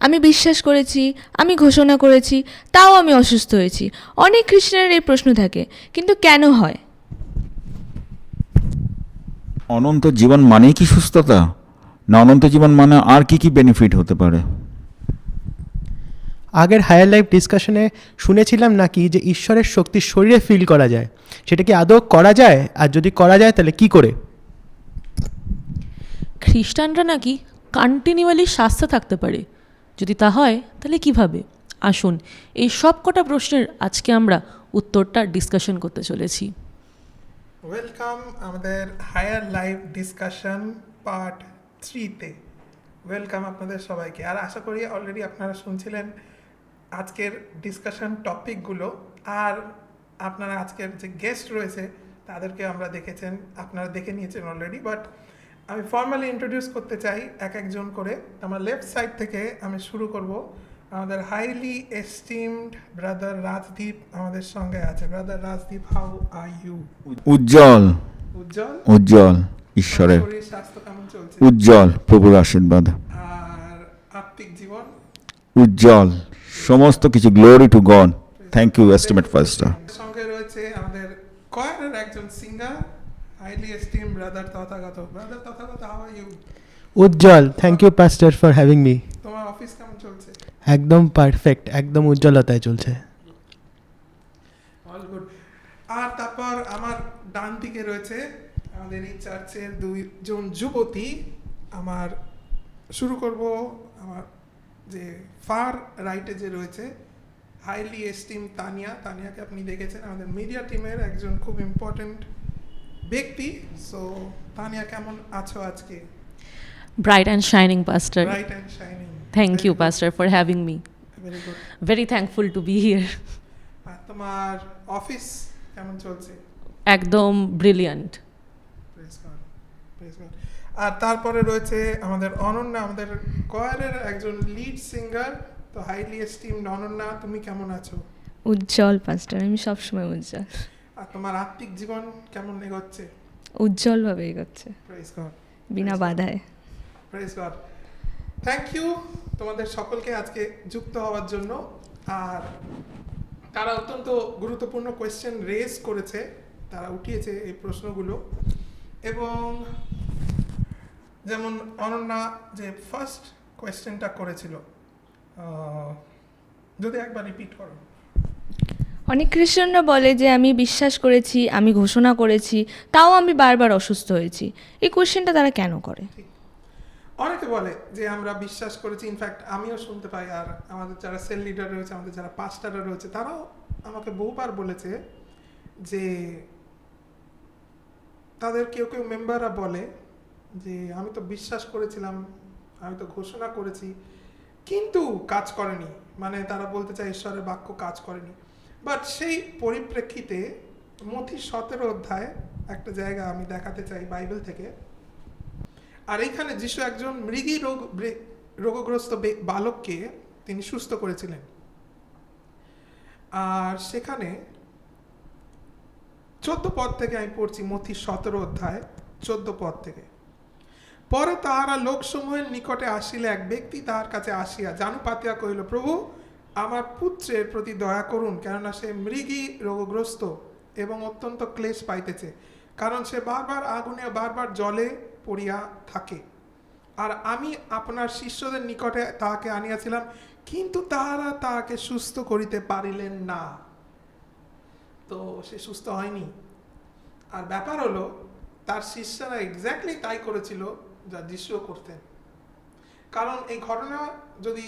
আমি বিশ্বাস করেছি, আমি ঘোষণা করেছি, তাও আমি অসুস্থ হয়েছি। অনেক খ্রিস্টানের এই প্রশ্ন থাকে, কিন্তু কেন হয়? অনন্ত জীবন মানেই কি সুস্থতা, না অনন্ত জীবন মানে আর কি কি বেনিফিট হতে পারে? আগের হায়ার লাইফ ডিসকাশনে শুনেছিলাম নাকি যে ঈশ্বরের শক্তি শরীরে ফিল করা যায়। সেটা কি আদৌ করা যায়? আর যদি করা যায় তাহলে কি করে? খ্রিস্টানরা নাকি কন্টিনিউয়ালি স্বাস্থ্য থাকতে পারে। যদি তা হয় তাহলে কিভাবে? আসুন এই সব কটা প্রশ্নের আজকে আমরা উত্তরটা ডিসকাশন করতে চলেছি। ওয়েলকাম আমাদের হায়ার লাইফ ডিসকাশন পার্ট 3-তে। ওয়েলকাম আপনাদের সবাইকে। আর আশা করি অলরেডি আপনারা শুনছিলেন আজকের ডিসকাশন টপিকগুলো, আর আপনারা আজকের যে গেস্ট রয়েছে তাদেরকে আমরা দেখেছেন, আপনারা দেখে নিয়েছেন অলরেডি। বাট আমি ফর্মালি ইন্ট্রোডিউস করতে চাই এক একজন করে। আমার লেফট সাইড থেকে আমি শুরু করব। আমাদের হাইলি এস্টিমড ব্রাদার রাজদীপ আমাদের সঙ্গে আছে। Brother Rajdeep, how are you? Ujjwal Ujjwal. Ujjwal, ঈশ্বরের শরীর স্বাস্থ্য কেমন চলছে? উজ্জ্বল, প্রভুর আশীর্বাদ। আর আত্মিক জীবন? উজ্জ্বল, সমস্ত কিছু glory to God. Thank you esteemed pastor. সঙ্গে রয়েছে আমাদের কয়ারের একজন singer, highly esteem brother Tathagata. Brother Tathagata, how are you? Ujjwal, thank you pastor for having me. তোমার অফিস কেমন চলছে? একদম পারফেক্ট, একদম উজ্জ্বলতায় চলছে। All good. আর তারপর আমার ডান দিকে রয়েছে আমাদের এই চার্চের দুইজন যুবতী। আমার শুরু করব আমার যে ফার রাইটে যে রয়েছে হাইলি এস্টিম তানিয়া। তানিয়াকে আপনি দেখেছেন আমাদের মিডিয়া টিমের একজন খুব ইম্পর্টেন্ট ব্যক্তি। সো তানিয়া, কেমন আছো আজকে? Bright and shining pastor. Bright and shining. Thank you pastor for having me. Very good. Very thankful to be here. আর তোমার অফিস কেমন চলছে? একদম brilliant. Praise God, praise God. আর তারপরে রয়েছে আমাদের অনন্যা, আমাদের কয়ারের একজন লিড সিঙ্গার। তো হাইলি এস্টিমড অনন্যা, তুমি কেমন আছো? উজ্জ্বল পাস্টার, আমি সবসময় উজ্জ্বল। আর তোমার আত্মিক জীবন কেমন এগোচ্ছে? উজ্জ্বলভাবে এগোচ্ছে, প্রেজ গড, বিনা বাধায়। Praise god. থ্যাংক ইউ তোমাদের সকলকে আজকে যুক্ত হওয়ার জন্য। আর তারা অত্যন্ত গুরুত্বপূর্ণ কোয়েশ্চেন রেজ করেছে, তারা উঠিয়েছে এই প্রশ্নগুলো। এবং যেমন অনন্যা যে ফার্স্ট কোয়েশ্চেনটা করেছিল, যদি একবার রিপিট করো। অনেক খ্রিস্টানরা বলে যে আমি বিশ্বাস করেছি, আমি ঘোষণা করেছি, তাও আমি বারবার অসুস্থ হয়েছি। এই কোয়েশ্চেনটা তারা কেন করে? অনেকে বলে যে আমরা বিশ্বাস করেছি, ইনফ্যাক্ট আমিও শুনতে পাই। আর আমাদের যারা সেল লিডার রয়েছে, আমাদের যারা পাস্টাররা রয়েছে, তারাও আমাকে বহুবার বলেছে যে তাদের কেউ কেউ মেম্বাররা বলে যে আমি তো বিশ্বাস করেছিলাম, আমি তো ঘোষণা করেছি, কিন্তু কাজ করেনি। মানে তারা বলতে চায় ঈশ্বরের বাক্য কাজ করেনি। বাট সেই পরিপ্রেক্ষিতে মথি 17 অধ্যায় একটা জায়গা আমি দেখাতে চাই বাইবেল থেকে। আর এইখানে যিশু একজন মৃগী রোগগ্রস্ত বালককে তিনি সুস্থ করেছিলেন। আর সেখানে 14 পদ থেকে আমি পড়ছি, মথি 17 অধ্যায় 14 পদ থেকে। পরে তাহারা লোকসমূহের নিকটে আসিলে এক ব্যক্তি তাহার কাছে আসিয়া জানু পাতিয়া কহিল, প্রভু, আমার পুত্রের প্রতি দয়া করুন, কেননা সে মৃগী রোগগ্রস্ত এবং অত্যন্ত ক্লেশ পাইতেছে, কারণ সে বারবার আগুনে বারবার জলে পড়িয়া থাকে। আর আমি আপনার শিষ্যদের নিকটে তাহাকে আনিয়াছিলাম, কিন্তু তাহারা তাহাকে সুস্থ করিতে পারিলেন না। তো সে সুস্থ হয়নি। আর ব্যাপার হলো তার শিষ্যরা এক্স্যাক্টলি তাই করেছিল যা যিশুও করতেন। কারণ এই ঘটনা যদি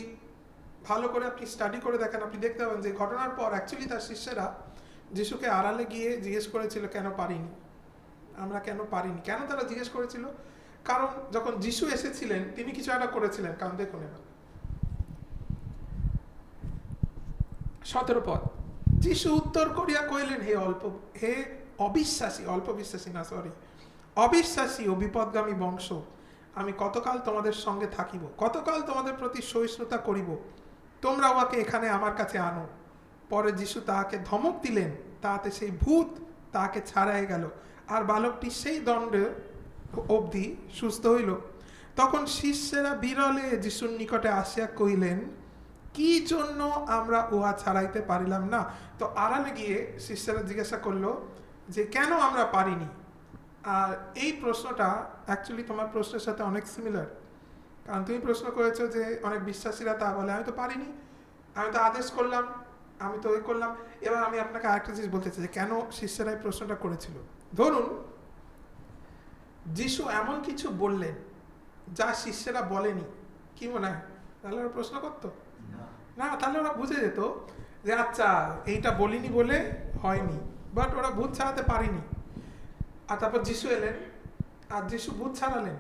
ভালো করে আপনি স্টাডি করে দেখেন, আপনি দেখতে পাবেন যে ঘটনার পর অ্যাকচুয়ালি তার শিষ্যরা যিশুকে আড়ালে গিয়ে জিজ্ঞেস করেছিল কেন পারিনি, আমরা কেন পারিনি। কেন তারা জিজ্ঞেস করেছিল? কারণ যখন যিশু এসেছিলেন তিনি কিছু একটা করেছিলেন। কারণ দেখুন এবার 17 পদ, যিশু উত্তর করিয়া কহিলেন, হে অবিশ্বাসী ও বিপদগামী বংশ, আমি কতকাল তোমাদের সঙ্গে থাকিব, কতকাল তোমাদের প্রতি সহিষ্ণুতা করিব, তোমরা উহাকে এখানে আমার কাছে আনো। পরে যিশু তাহাকে ধমক দিলেন, তাহাতে সেই ভূত তাহাকে ছাড়াই গেল, আর বালকটি সেই দণ্ডে অবধি সুস্থ হইল। তখন শিষ্যেরা বিরলে যিশুর নিকটে আসিয়া কহিলেন, কি জন্য আমরা উহা ছাড়াইতে পারিলাম না? তো আড়ালে গিয়ে শিষ্যেরা জিজ্ঞাসা করলো যে কেন আমরা পারিনি। আর এই প্রশ্নটা অ্যাকচুয়ালি তোমার প্রশ্নের সাথে অনেক সিমিলার, কারণ তুমি প্রশ্ন করেছো যে অনেক বিশ্বাসীরা তা বলে আমি তো পারিনি, আমি তো আদেশ করলাম, আমি তো ওই করলাম। এবার আমি আপনাকে আরেকটা জিনিস বলতে চাই যে কেন শিষ্যেরা এই প্রশ্নটা করেছিল। ধরুন যিশু এমন কিছু বললেন যা শিষ্যেরা বলেনি, কি মনে হয় তাহলে ওরা প্রশ্ন করতো না? তাহলে ওরা বুঝে যেত যে আচ্ছা এইটা বলিনি বলে হয়নি, বাট ওরা ভূত ছাড়াতে পারিনি। আর তারপর যিশু এলেন আর যিশু ভূত ছাড়ালেন,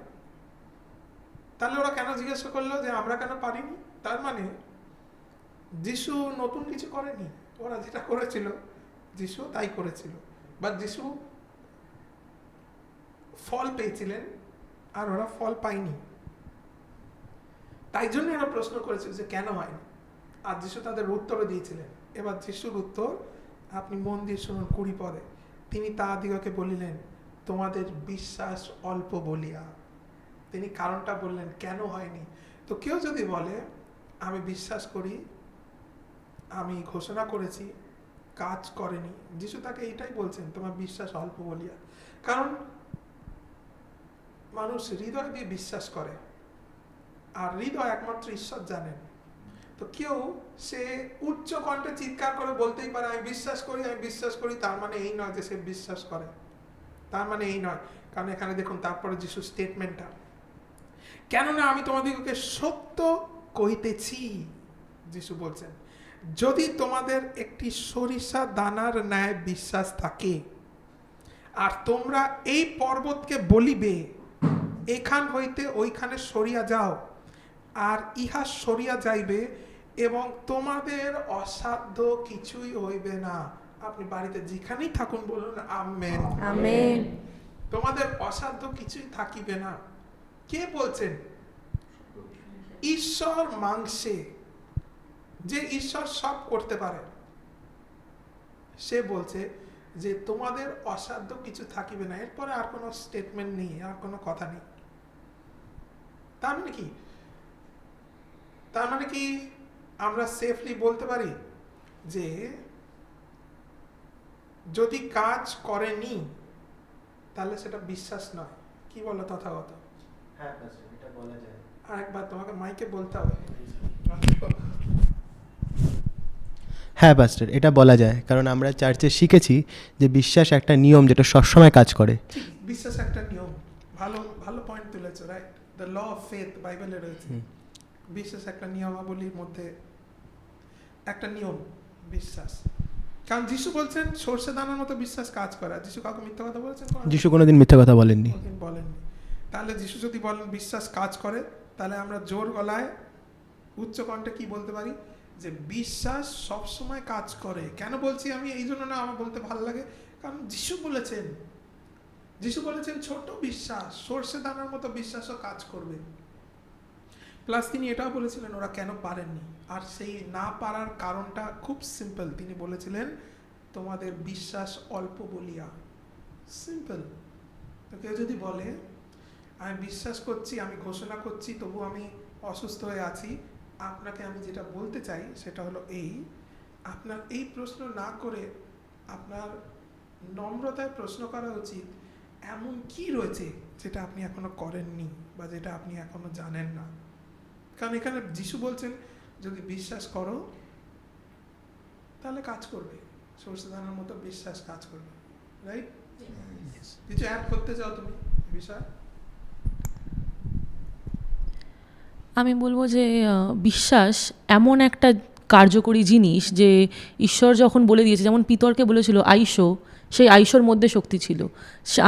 তাহলে ওরা কেন জিজ্ঞাসা করলো যে আমরা কেন পারিনি? তার মানে যিশু নতুন কিছু করেনি, ওরা যেটা করেছিল যিশু তাই করেছিল, বাট যিশু ফল পেয়েছিলেন আর ওরা ফল পায়নি। তাই জন্য ওরা প্রশ্ন করেছিল যে কেন হয়নি, আর যিশু তাদের উত্তরও দিয়েছিলেন। এবার যিশুর উত্তর আপনি মন দিয়ে শুনুন 20 পদে। তিনি তাহাদিগকে বলিলেন, তোমাদের বিশ্বাস অল্প বলিয়া। তিনি কারণটা বললেন কেন হয়নি। তো কেউ যদি বলে আমি বিশ্বাস করি, আমি ঘোষণা করেছি, কাজ করেনি, যিশু তাকে এইটাই বলছেন তোমার বিশ্বাস অল্প বলিয়া। কারণ মানুষ হৃদয় দিয়ে বিশ্বাস করে, আর হৃদয় একমাত্র ঈশ্বর জানেন। তো কেউ সে উচ্চ কণ্ঠে চিৎকার করে বলতেই পারে আমি বিশ্বাস করি, আমি বিশ্বাস করি, তার মানে এই নয় যে সে বিশ্বাস করে, তার মানে এই নয়। কারণ এখানে দেখুন তারপরে যিশু স্টেটমেন্টটা, কেননা আমি তোমাদিগকে সত্য কহিতেছি, যিশু বলছেন, যদি তোমাদের একটি সরিষা দানার ন্যায় বিশ্বাস থাকে, আর তোমরা এই পর্বতকে বলিবে এখান হইতে ওইখানে সরিয়া যাও, আর ইহা সরিয়া যাইবে, এবং তোমাদের অসাধ্য কিছুই হইবে না। আপনি বাড়িতে যেখানেই থাকুন বলুন আমেন। আমেন। তোমাদের অসাধ্য কিছুই থাকিবে না। কে বলছেন? ঈশ্বর মাংসে, যে ঈশ্বর সব করতে পারে, সে বলছে যে তোমাদের অসাধ্য কিছু থাকিবে না। এরপরে আর কোনো স্টেটমেন্ট নেই, আর কোনো কথা নেই। তার মানে কি? তার মানে কি আমরা সেফলি বলতে পারি যে যদি কাজ করেনি তাহলে সেটা বিশ্বাস নয়? কি বলো তথাগত? হ্যাঁ এটা বলা যায়। আরেকবার তোমাকে মাইকে বলতে হবে। হ্যাঁ পাস্টার, এটা বলা যায়, কারণ আমরা চার্চে শিখেছি যে বিশ্বাস একটা নিয়ম যেটা সবসময় কাজ করে। ঠিক, বিশ্বাস একটা নিয়ম। ভালো ভালো পয়েন্ট তুলেছো, right? The law of faith বাইবেলে রয়েছে। বিশ্বাস একটা নিয়মাবলীর মধ্যে একটা নিয়ম, বিশ্বাস। কারণ যিশু বলছেন সরষে দানার মতো বিশ্বাস কাজ করা। যিশু কাউকে মিথ্যা কথা বলেছেন? যিশু কোনোদিন মিথ্যা কথা বলেননি। বলেননি। তাহলে যিশু যদি বলেন বিশ্বাস কাজ করে, তাহলে আমরা জোর গলায় উচ্চ কণ্ঠে কি বলতে পারি? যে বিশ্বাস সবসময় কাজ করে। কেন বলছি আমি? এই জন্য না, আমার বলতে ভালো লাগে, কারণ যিশু বলেছেন, যিশু বলেছেন ছোট বিশ্বাস, সরষে দানার মতো বিশ্বাসও কাজ করবে। প্লাস তিনি এটাও বলেছিলেন ওরা কেন পারেননি, আর সেই না পারার কারণটা খুব সিম্পল। তিনি বলেছিলেন তোমাদের বিশ্বাস অল্প বলিয়া। সিম্পল। তো কেউ যদি বলে আমি বিশ্বাস করছি, আমি ঘোষণা করছি, তবু আমি অসুস্থ হয়ে আছি, আপনাকে আমি যেটা বলতে চাই সেটা হলো এই, আপনার এই প্রশ্ন না করে আপনার নম্রতায় প্রশ্ন করা উচিত এমন কি রয়েছে যেটা আপনি এখনো করেননি বা যেটা আপনি এখনো জানেন না। কারণ এখানে যিশু বলছেন যদি বিশ্বাস করো তাহলে কাজ করবে, সরষে দানার মতো বিশ্বাস কাজ করবে, রাইট? কিছু অ্যাড করতে চাও তুমি বিষয়? আমি বলবো যে বিশ্বাস এমন একটা কার্যকরী জিনিস যে ঈশ্বর যখন বলে দিয়েছে, যেমন পিতরকে বলেছিল আইসো, সেই আইসোর মধ্যে শক্তি ছিল।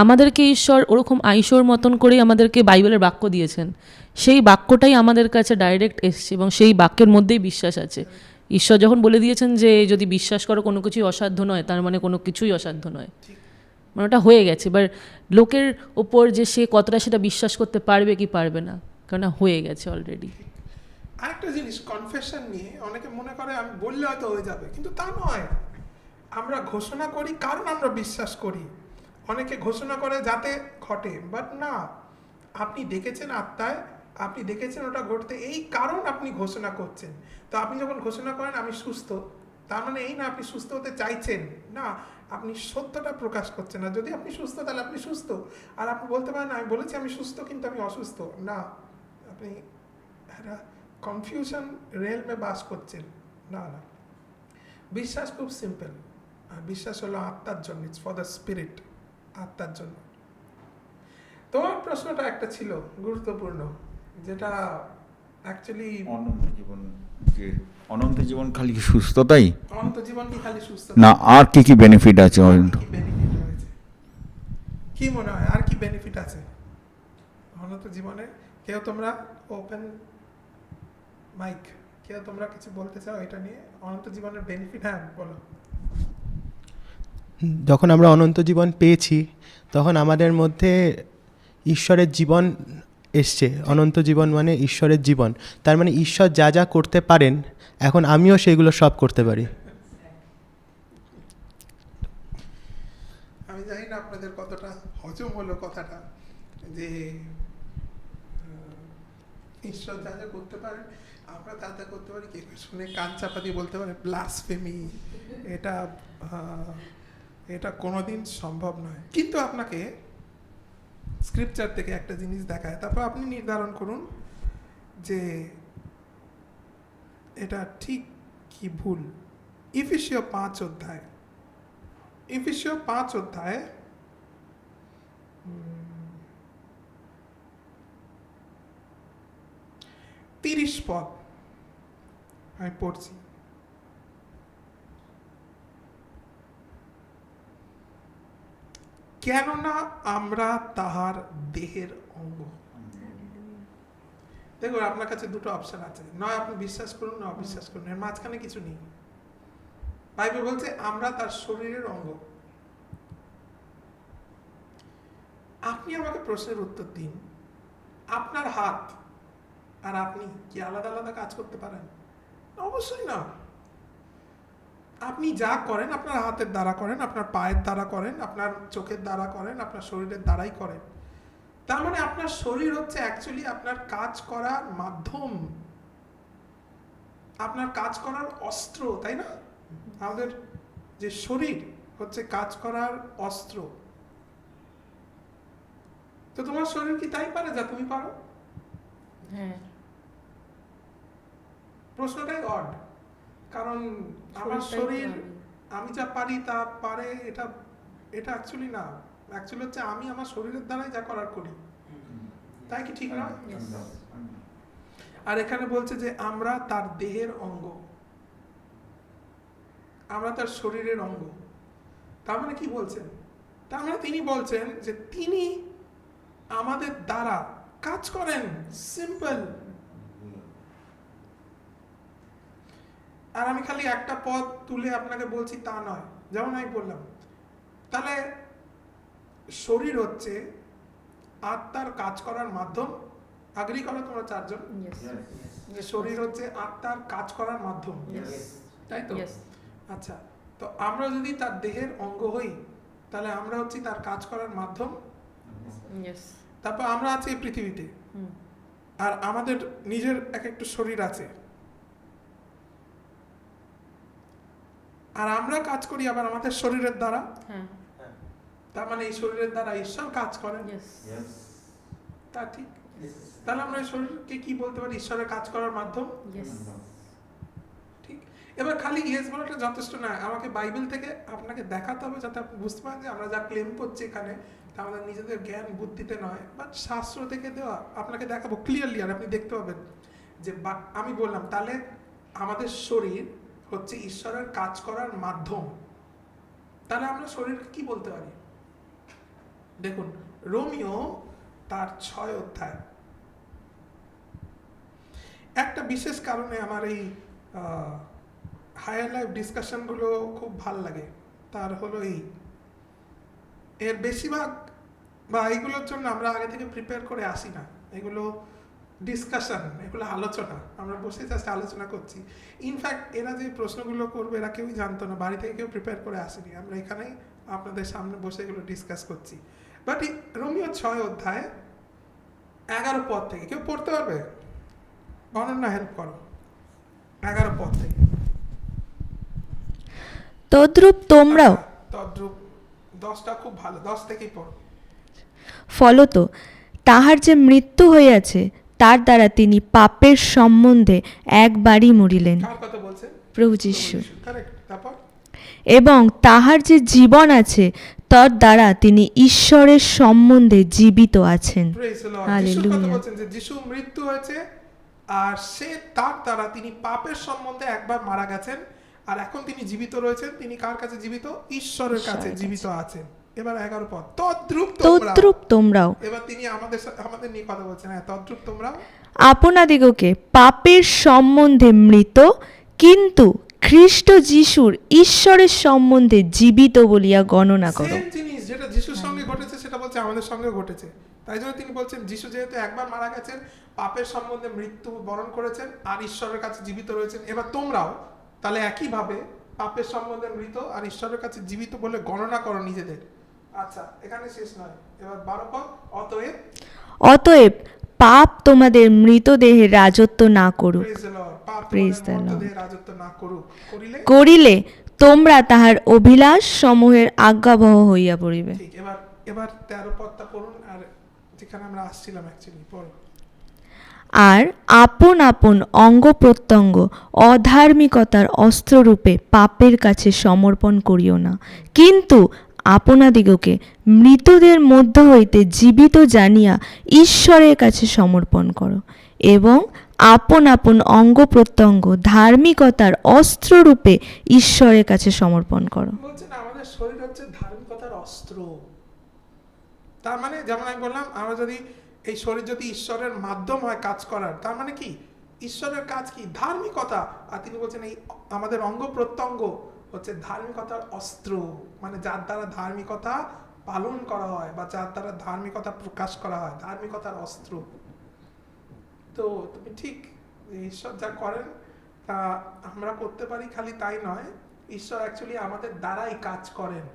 আমাদেরকে ঈশ্বর ওরকম আইসোর মতন করেই আমাদেরকে বাইবেলের বাক্য দিয়েছেন। সেই বাক্যটাই আমাদের কাছে ডাইরেক্ট এসছে এবং সেই বাক্যের মধ্যেই বিশ্বাস আছে। ঈশ্বর যখন বলে দিয়েছেন যে যদি বিশ্বাস করো কোনো কিছুই অসাধ্য নয়, তার মানে কোনো কিছুই অসাধ্য নয়, মানে ওটা হয়ে গেছে। এবার লোকের ওপর যে সে কতটা সেটা বিশ্বাস করতে পারবে কি পারবে না, কারণ হয়ে গেছে অলরেডি। আরেকটা জিনিস কনফেশন নিয়ে, অনেকে মনে করে আমি বললে হয়তো হয়ে যাবে, কিন্তু তা নয়। আমরা ঘোষণা করি কারণ আমরা বিশ্বাস করি। অনেকে ঘোষণা করে যাতে ঘটে, বাট না, আপনি দেখেছেন আত্মায় আপনি দেখেছেন ওটা ঘটতে, এই কারণ আপনি ঘোষণা করছেন। তো আপনি যখন ঘোষণা করেন আমি সুস্থ, তার মানে এই না আপনি সুস্থ হতে চাইছেন, না, আপনি সত্যটা প্রকাশ করছেন। না, যদি আপনি সুস্থ তাহলে আপনি সুস্থ। আর আপনি বলতে পারেন আমি বলেছি আমি সুস্থ কিন্তু আমি অসুস্থ, না, আপনি একটা কনফিউশন রেলমে বাস করছেন। না না, বিশ্বাস খুব সিম্পল। আর বিশ্বাস হলো আত্মার জন্য, ইটস ফর দ্য স্পিরিট, আত্মার জন্য। তোমার প্রশ্নটা একটা ছিল গুরুত্বপূর্ণ, যেটা অ্যাকচুয়ালি অনন্ত জীবন, যে অনন্ত জীবন খালি কি সুস্থতাই, অনন্ত জীবন কি খালি সুস্থ, না আর কি কি বেনিফিট আছে? কি বেনিফিট রয়েছে, কি মনে হয় আর কি বেনিফিট আছে অনন্ত জীবনে? কেউ তোমরা ওপেন মাইক, কেউ তোমরা কিছু বলতে চাও এটা নিয়ে, অনন্ত জীবনের বেনিফিট? হ্যাঁ বলো। যখন আমরা অনন্ত জীবন পেয়েছি তখন আমাদের মধ্যে ঈশ্বরের জীবন এসছে। অনন্ত জীবন মানে ঈশ্বরের জীবন, তার মানে ঈশ্বর যা যা করতে পারেন এখন আমিও সেগুলো সব করতে পারি। আমি জানি না আপনাদের কতটা হজম হলো কথাটা, যে ঈশ্বর যা যা করতে পারেন আমরা তা যা করতে পারি। কেউ শুনে কান চাপা দিয়ে বলতে পারে ব্লাসফেমি, এটা এটা কোনোদিন সম্ভব নয়। কিন্তু আপনাকে স্ক্রিপচার থেকে একটা জিনিস দেখায়, তারপর আপনি নির্ধারণ করুন যে এটা ঠিক কি ভুল। ইফিসীয় 5 অধ্যায়, ইফিসীয় 5 অধ্যায় 30 পদ আমি পড়ছি। কেননা আমরা তাহার দেহের অঙ্গ। দেখুন আপনার কাছে দুটো অপশন আছে, নয় আপনি বিশ্বাস করুন না অবিশ্বাস করুন, এর মাঝখানে কিছু নেই। বাইবেল বলছে আমরা তার শরীরের অঙ্গ। আপনি আমাকে প্রশ্নের উত্তর দিন, আপনার হাত আর আপনি কি আলাদা আলাদা কাজ করতে পারেন? অবশ্যই না। আপনি যা করেন আপনার হাতের দ্বারা করেন, আপনার পায়ের দ্বারা করেন, আপনার চোখের দ্বারা করেন, আপনার শরীরের দ্বারাই করেন। তার মানে আপনার শরীর হচ্ছে অ্যাকচুয়ালি আপনার কাজ করার মাধ্যম, আপনার কাজ করার অস্ত্র, তাই না? আমাদের যে শরীর হচ্ছে কাজ করার অস্ত্র। তো তোমার শরীর কি তাই পারে যা তুমি পারো? হ্যাঁ, প্রশ্নটাই অড, কারণ আমার শরীর আমি যা পারি তা পারে, এটা এটা অ্যাকচুয়ালি না। অ্যাকচুয়ালি হচ্ছে আমি আমার শরীরের দ্বারাই যা করার করি, তাই কি ঠিক না? আর এখানে বলছে যে আমরা তার দেহের অঙ্গ, আমরা তার শরীরের অঙ্গ। তার মানে কি বলছেন? তার মানে তিনি বলছেন যে তিনি আমাদের দ্বারা কাজ করেন। সিম্পল। আর আমি খালি একটা পদ তুলে আপনাকে বলছি তা নয়, যেমন আমি বললাম, তাহলে শরীর হচ্ছে আত্মার কাজ করার মাধ্যম। আগ্রী করো তোমরা চারজন যে শরীর হচ্ছে আত্মার কাজ করার মাধ্যম, তাই তো? আচ্ছা, তো আমরা যদি তার দেহের অঙ্গ হই তাহলে আমরা হচ্ছি তার কাজ করার মাধ্যম। তারপর আমরা আছি এই পৃথিবীতে, আর আমাদের নিজের এক একটা শরীর আছে, আর আমরা কাজ করি আবার আমাদের শরীরের দ্বারা। তার মানে এই শরীরের দ্বারা ঈশ্বর কাজ করেন। তা ঠিক? তাহলে আমরা এই শরীরকে কি বলতে পারি? ঈশ্বরের কাজ করার মাধ্যম। ঠিক। এবার খালি ইয়েস বলাটা যথেষ্ট না, আমাকে বাইবেল থেকে আপনাকে দেখাতে হবে যাতে আপনি বুঝতে পারেন যে আমরা যা ক্লেম করছি এখানে তা আমাদের নিজেদের জ্ঞান বুদ্ধিতে নয়, বাট শাস্ত্র থেকে দেওয়া। আপনাকে দেখাবো ক্লিয়ারলি, আর আপনি দেখতে পাবেন যে আমি বললাম তাহলে আমাদের শরীর হচ্ছে ঈশ্বরের কাজ করার মাধ্যম। তাহলে আমরা শরীরকে কি বলতে পারি? দেখুন রোমিও তার 6 অধ্যায়, একটা বিশেষ কারণে আমার এই হায়ার লাইফ ডিসকাশনগুলো খুব ভাল লাগে। তার হলো এর বেশিরভাগ বা এইগুলোর জন্য আমরা আগে থেকে প্রিপেয়ার করে আসি না। এগুলো ডিসকাশন, এগুলো আলোচনা, আমরা বসে জাস্ট আলোচনা করছি। ইনফ্যাক্ট এরা যে প্রশ্নগুলো করবে এরা কেউই জানতো না, বাড়ি থেকে কেউ প্রিপেয়ার করে আসেনি, আমরা এখানেই আপনাদের সামনে বসে এগুলো ডিসকাস করছি। বাট রোমিও 6 অধ্যায় 11 পদ থেকে কেউ পড়তে পারবে? অনন্যা হেল্প করো, 11 পদ থেকে। তদ্রূপ তোমরাও তদ্রূপ 10টা খুব ভালো, 10 থেকেই পড়ো। ফলত তাহার যে মৃত্যু হইয়াছে তার দ্বারা তিনি পাপের সম্বন্ধে একবারই মরিলেন, কার কথা বলছেন? প্রভু যিশু। কারেক্ট। তারপর এবং তাহার যে জীবন আছে তার দ্বারা তিনি ঈশ্বরের সম্বন্ধে জীবিত আছেন। Praise the Lord. যিশুর কথা হালেলুয়া। বলছেন যে যিশু মৃত্যু হয়েছে আর সে তার দ্বারা তিনি পাপের সম্বন্ধে একবার মারা গেছেন, আর এখন তিনি জীবিত রয়েছেন। তিনি কার কাছে জীবিত? ঈশ্বরের কাছে জীবিত আছেন। এবার 11 পদ, তদ্রূপ তোমরা। তদ্রূপ তোমরাও এবার তিনি আমাদের নিয়ে কথা বলছেন। হ্যাঁ, তদ্রূপ তোমরা আপনাদিগকে পাপের সম্বন্ধে মৃত, কিন্তু খ্রিস্ট যিশুর ঈশ্বরের সম্বন্ধে জীবিত বলিয়া গণনা করো। সেম জিনিস যেটা যিশুর সঙ্গে ঘটেছে সেটা বলছে আমাদের সঙ্গে ঘটেছে। তাই জন্য তিনি বলছেন যিশু যেহেতু একবার মারা গেছেন, পাপের সম্বন্ধে মৃত্যু বরণ করেছেন আর ঈশ্বরের কাছে জীবিত রয়েছেন, এবার তোমরাও তাহলে একইভাবে পাপের সম্বন্ধে মৃত আর ঈশ্বরের কাছে জীবিত বলে গণনা করো নিজেদের। আচ্ছা, এখানে শেষ নয়, এবার 12 পদ, অতএব অতএব পাপ তোমাদের মৃতদেহে রাজত্ব না করুক, প্রেজ দ্য লর্ড, পাপ Praise the তোমাদের Lord. মধ্যে রাজত্ব না করুক, করিলে করিলে তোমরা তাহার অভিলাষ সমূহের আজ্ঞাবহ হইয়া পড়িবে। ঠিক। এবার 13 পদটা পড়ুন, আর যেখানে আমরা আসছিলাম অ্যাকচুয়ালি পড়ো। আর আপন আপন অঙ্গ প্রত্যঙ্গ অধার্মিকতার অস্ত্ররূপে পাপের কাছে সমর্পণ করিও না, কিন্তু আপনাদিগকে মৃতদের মধ্য হইতে জীবিত জানিয়া ঈশ্বরের কাছে সমর্পণ করো, এবং আপন আপন অঙ্গ প্রত্যঙ্গ ধার্মিকতার অস্ত্ররূপে ঈশ্বরের কাছে সমর্পণ করো। বলছেন আমাদের শরীর হচ্ছে ধার্মিকতার অস্ত্র। তার মানে যেমন আমি বললাম, আমরা যদি এই শরীর যদি ঈশ্বরের মাধ্যম হয় কাজ করার, তার মানে কি ঈশ্বরের কাজ কি? ধার্মিকতা। আর তিনি বলছেন এই আমাদের অঙ্গ প্রত্যঙ্গ হচ্ছে ধার্মিকতার অস্ত্র, মানে যার দ্বারা ধার্মিকতা পালন করা হয় বা যার দ্বারা ধার্মিকতা প্রকাশ করা হয়, ধার্মিকতার অস্ত্র। তো তুমি ঠিক, ঈশ্বর যা করেন তা আমরা করতে পারি, খালি তাই নয়, ঈশ্বর অ্যাকচুয়ালি আমাদের দ্বারাই কাজ করেন।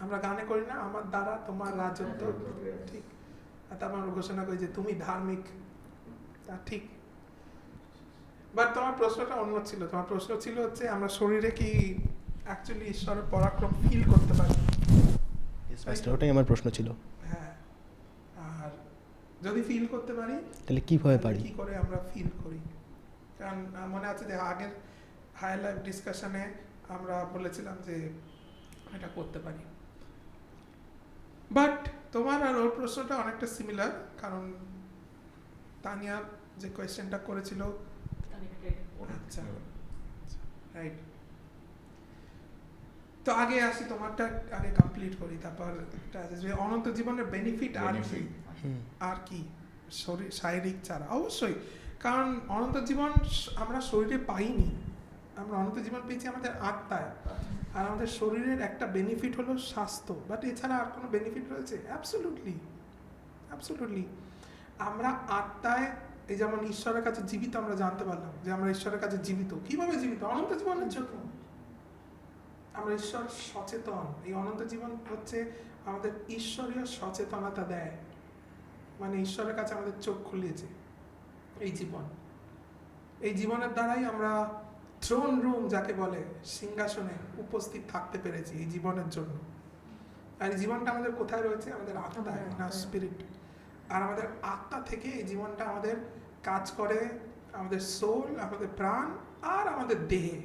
আমরা গানে করি না, আমার দ্বারা তোমার রাজত্ব, ঠিক। আর তারপর আমরা ঘোষণা করি যে তুমি ধার্মিক, তা ঠিক। বাট তোমার প্রশ্নটা অন্য ছিল। তোমার প্রশ্ন ছিল হচ্ছে আমরা শরীরে কি অ্যাকচুয়ালি ঈশ্বরের পরাক্রম ফিল করতে পারি? ওটাই আমার প্রশ্ন ছিল। হ্যাঁ, আর যদি ফিল করতে পারি তাহলে কিভাবে পারি? কি করে আমরা ফিল করি? কারণ মনে আছে যে আগের হায়ার লাইফ ডিসকাশনে আমরা বলেছিলাম যে এটা করতে পারি। বাট তোমার আর ওর প্রশ্নটা অনেকটা সিমিলার, কারণ তানিয়া যে কোয়েশ্চেনটা করেছিল। আচ্ছা, রাইট। তো আগে আসি, তোমারটা আগে কমপ্লিট করি, তারপর যে অনন্ত জীবনের বেনিফিট আর কি? আর কি শরীর শারীরিক ছাড়া? অবশ্যই, কারণ অনন্ত জীবন আমরা শরীরে পাইনি, আমরা অনন্ত জীবন পেয়েছি আমাদের আত্মায়। আর আমাদের শরীরের একটা বেনিফিট হলো স্বাস্থ্য, বাট এছাড়া আর কোনো বেনিফিট রয়েছে? Absolutely, absolutely. আমরা আত্মায় এই যেমন ঈশ্বরের কাছে জীবিত, আমরা জানতে পারলাম যে আমরা ঈশ্বরের কাছে জীবিত। কিভাবে জীবিত? অনন্ত জীবনের জন্য। আমরা ঈশ্বর সচেতন। এই অনন্ত জীবন হচ্ছে আমাদের ঈশ্বরীয় সচেতনতা দেয়, মানে ঈশ্বরের কাছে আমাদের চোখ খুলিয়েছে এই জীবন। এই জীবনের দ্বারাই আমরা থ্রোন রুম যাকে বলে, সিংহাসনে উপস্থিত থাকতে পেরেছি এই জীবনের জন্য। আর এই জীবনটা আমাদের কোথায় রয়েছে? আমাদের আত্মায়, না স্পিরিট। আর আমাদের আত্মা থেকে এই জীবনটা আমাদের কাজ করে, আমাদের সোল, আমাদের প্রাণ আর আমাদের দেহে।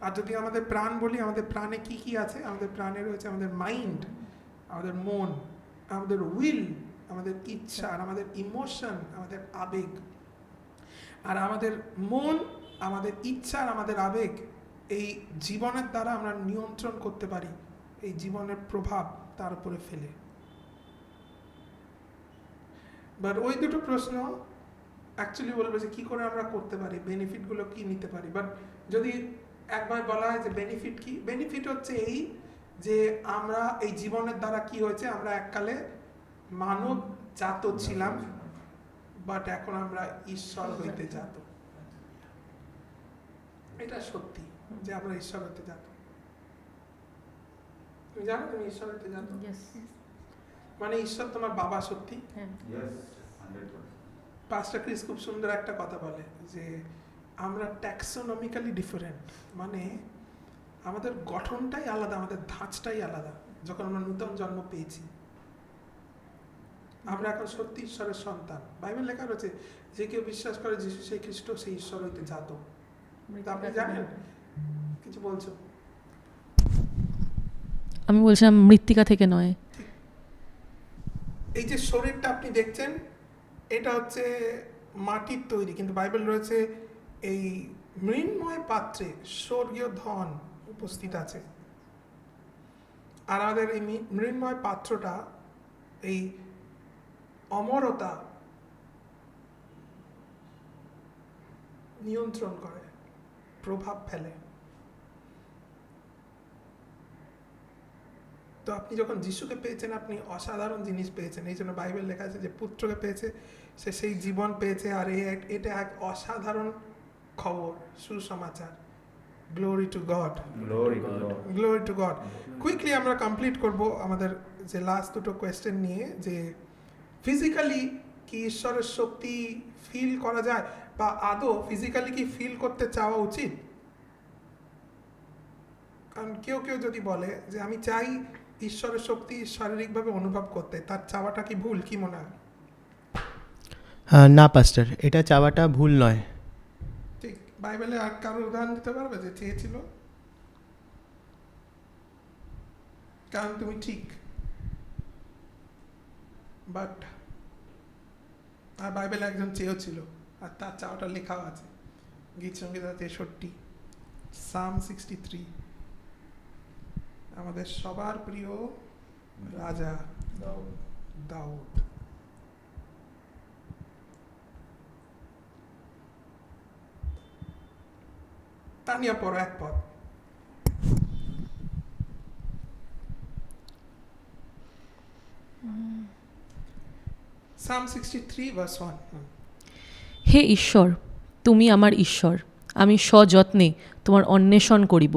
আর যদি আমাদের প্রাণ বলি, আমাদের প্রাণে কি কি আছে? আমাদের প্রাণে রয়েছে আমাদের মাইন্ড, আমাদের মন, আমাদের উইল, আমাদের ইচ্ছা, আর আমাদের ইমোশন, আমাদের আবেগ। আর আমাদের মন, আমাদের ইচ্ছা আর আমাদের আবেগ এই জীবনের দ্বারা আমরা নিয়ন্ত্রণ করতে পারি, এই জীবনের প্রভাব তার উপরে ফেলে। বাট ওই দুটো প্রশ্ন অ্যাকচুয়ালি বলবে যে কী করে আমরা করতে পারি, বেনিফিটগুলো কি নিতে পারি। বাট যদি একবার বলা হয় যে বেনিফিট কি, বেনিফিট হচ্ছে এই যে আমরা এই জীবনের দ্বারা কি হয়েছে, আমরা এককালে মানব জাত ছিলাম, বাট এখন আমরা ঈশ্বর হইতে জাত। এটা সত্যি যে আমরা ঈশ্বর হইতে জাত। তুমি জানো তুমি ঈশ্বর হইতে জাত? মানে ঈশ্বর তোমার বাবা সত্যি? পাস্টার ক্রিস খুব সুন্দর একটা কথা বলে যে আমরা ট্যাক্সোনমিক্যালি ডিফারেন্ট, মানে আমাদের গঠনটাই আলাদা, আমাদের ধাঁচটাই আলাদা। যখন আমরা নূতন জন্ম পেয়েছি আমরা এখন সত্যি ঈশ্বরের সন্তান। বাইবেল লেখা রয়েছে যে কেউ বিশ্বাস করে যিশু সেই খ্রিস্ট সেই ঈশ্বর হইতে জাত। তো আপনি জানেন, কিছু বলছো? আমি বলছিলাম মৃত্তিকা থেকে নয়। এই যে শরীরটা আপনি দেখছেন এটা হচ্ছে মাটির তৈরি, কিন্তু বাইবেল রয়েছে এই মৃন্ময় পাত্রে স্বর্গীয় ধন উপস্থিত আছে। আর আমাদের এই মৃন্ময় পাত্রটা এই অমরতা নিয়ন্ত্রণ করে, প্রভাব ফেলে। তো আপনি যখন যিশুকে পেয়েছেন আপনি অসাধারণ জিনিস পেয়েছেন। এই জন্য বাইবেল লেখা আছে যে পুত্রকে পেয়েছে সে সেই জীবন পেয়েছে। আর এটা এক অসাধারণ খবর, সুসমাচার। Glory to God, glory to God. Quickly আমরা কমপ্লিট করব আমাদের যে লাস্ট দুটো কোয়েশ্চেন নিয়ে, যে ফিজিক্যালি কি ঈশ্বরের শক্তি ফিল করা যায়, বা আদৌ ফিজিক্যালি কি ফিল করতে চাওয়া উচিত? কারণ কেউ কেউ যদি বলে যে আমি চাই ঈশ্বরের শক্তি শারীরিকভাবে অনুভব করতে, তার চাওয়াটা কি ভুল? কি মনে হয়? না পাস্টার, এটা চাওয়াটা ভুল নয়। ঠিক। বাইবেলে আর কারোর উদাহরণ দিতে পারবে যে চেয়েছিল? কারণ তুমি ঠিক, বাট আর বাইবেলে একজন চেয়েছিল আর তার চাওয়াটা লেখাও আছে। গীত সংগীতা 63, সাম 63, আমাদের সবার প্রিয় রাজা দাউদ। তানিয়া পড়ো এক পদ। সাম 63 ভার্স 1। হে ঈশ্বর, তুমি আমার ঈশ্বর, আমি সযত্নে তোমার অন্বেষণ করিব।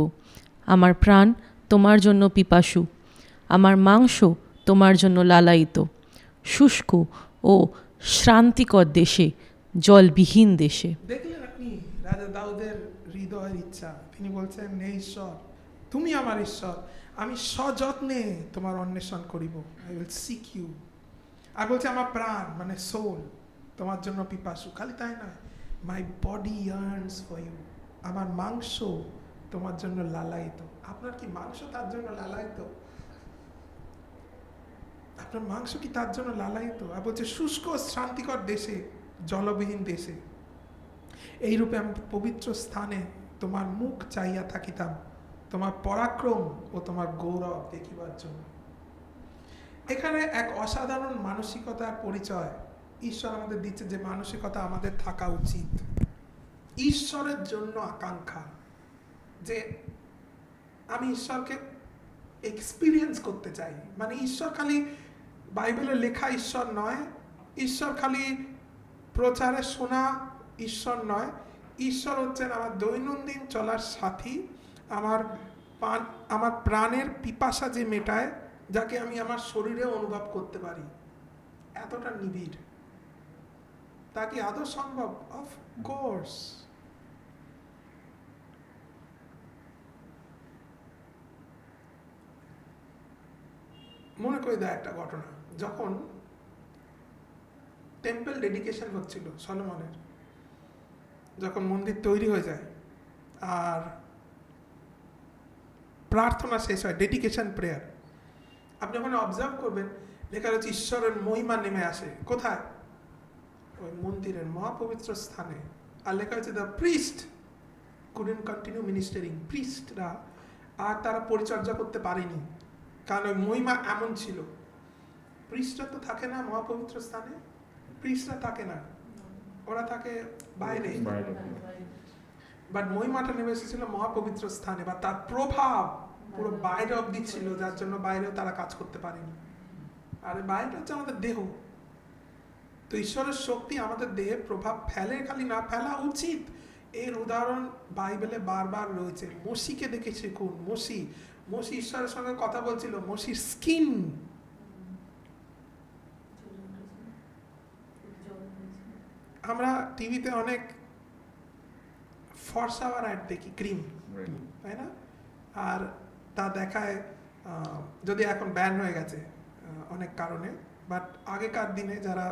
আমার প্রাণ তোমার জন্য পিপাসু, আমার মাংস তোমার জন্য লালায়িত, শুষ্ক ও শ্রান্তিকর দেশে, জলবিহীন দেশে। দেখলেন আপনি রাজা দাউদের হৃদয়ের ইচ্ছা। তিনি বলছেন, হে ঈশ্বর, তুমি আমার ঈশ্বর, আমি সযত্নে তোমার অন্বেষণ করিব। I will seek you. আর বলছে আমার প্রাণ মানে সোল তোমার জন্য পিপাসু। খালি তাই নয়, my body yarns for you, আমার মাংস তোমার জন্য লালায়িত। আপনার কি মাংস তার জন্য লালায়িত? আপনার মাংস কি তার জন্য লালায়িত? আর বলছে শুষ্ক শান্তিকর দেশে, জলবিহীন দেশে, এইরূপে আমি পবিত্র স্থানে তোমার মুখ চাইয়া থাকিতাম, তোমার পরাক্রম ও তোমার গৌরব দেখিবার জন্য। এখানে এক অসাধারণ মানসিকতার পরিচয় ঈশ্বর আমাদের দিচ্ছে, যে মানসিকতা আমাদের থাকা উচিত। ঈশ্বরের জন্য আকাঙ্ক্ষা, যে আমি ঈশ্বরকে এক্সপিরিয়েন্স করতে চাই। মানে ঈশ্বর খালি বাইবেলে লেখা ঈশ্বর নয়, ঈশ্বর খালি প্রচারে শোনা ঈশ্বর নয়, ঈশ্বর হচ্ছেন আমার দৈনন্দিন চলার সাথী, আমার প্রাণের পিপাসা যে মেটায়, যাকে আমি আমার শরীরে অনুভব করতে পারি। এতটা নিবিড়। তা কি আদৌ সম্ভব? Of course. মনে করে দেয় একটা ঘটনা, যখন টেম্পল ডেডিকেশন হচ্ছিল সলোমনের, যখন মন্দির তৈরি হয়ে যায় আর প্রার্থনা শেষ হয়, ডেডিকেশন প্রেয়ার, আপনি ওখানে অবজার্ভ করবেন লেখা রয়েছে ঈশ্বরের মহিমা নেমে আসে। কোথায়? ওই মন্দিরের মহাপবিত্র স্থানে। আর লেখা হয়েছে দ্য প্রিস্ট কুডন্ট কন্টিনিউ মিনিস্টারিং। প্রিস্টরা আর তারা পরিচর্যা করতে পারেনি, কারণ ওই মহিমা এমন ছিল। প্রিস্টরা তো থাকে না মহাপবিত্র স্থানে, প্রিস্টরা থাকে না, ওরা থাকে বাইরে। বাট মহিমাটা নেমে এসেছিল মহাপবিত্র স্থানে, বা তার প্রভাব পুরো বাইরে অবধি ছিল, যার জন্য বাইরেও তারা কাজ করতে পারেনি। আর বাইরেটা হচ্ছে আমাদের দেহ। তো ঈশ্বরের শক্তি আমাদের দেহে প্রভাব ফেলে, খালি না, ফেলা উচিত। এর উদাহরণ বাইবেলে বারবার রয়েছে। মসিকে দেখে শিখুন। মসি ঈশ্বরের সঙ্গে কথা বলছিল, মসির স্কিন আমরা টিভিতে অনেক ফর্সাওয়ার অ্যাড দেখি, ক্রিম, তাই না? আর তা দেখায়, যদি এখন ব্যান হয়ে গেছে অনেক কারণে, বাট আগেকার দিনে যারা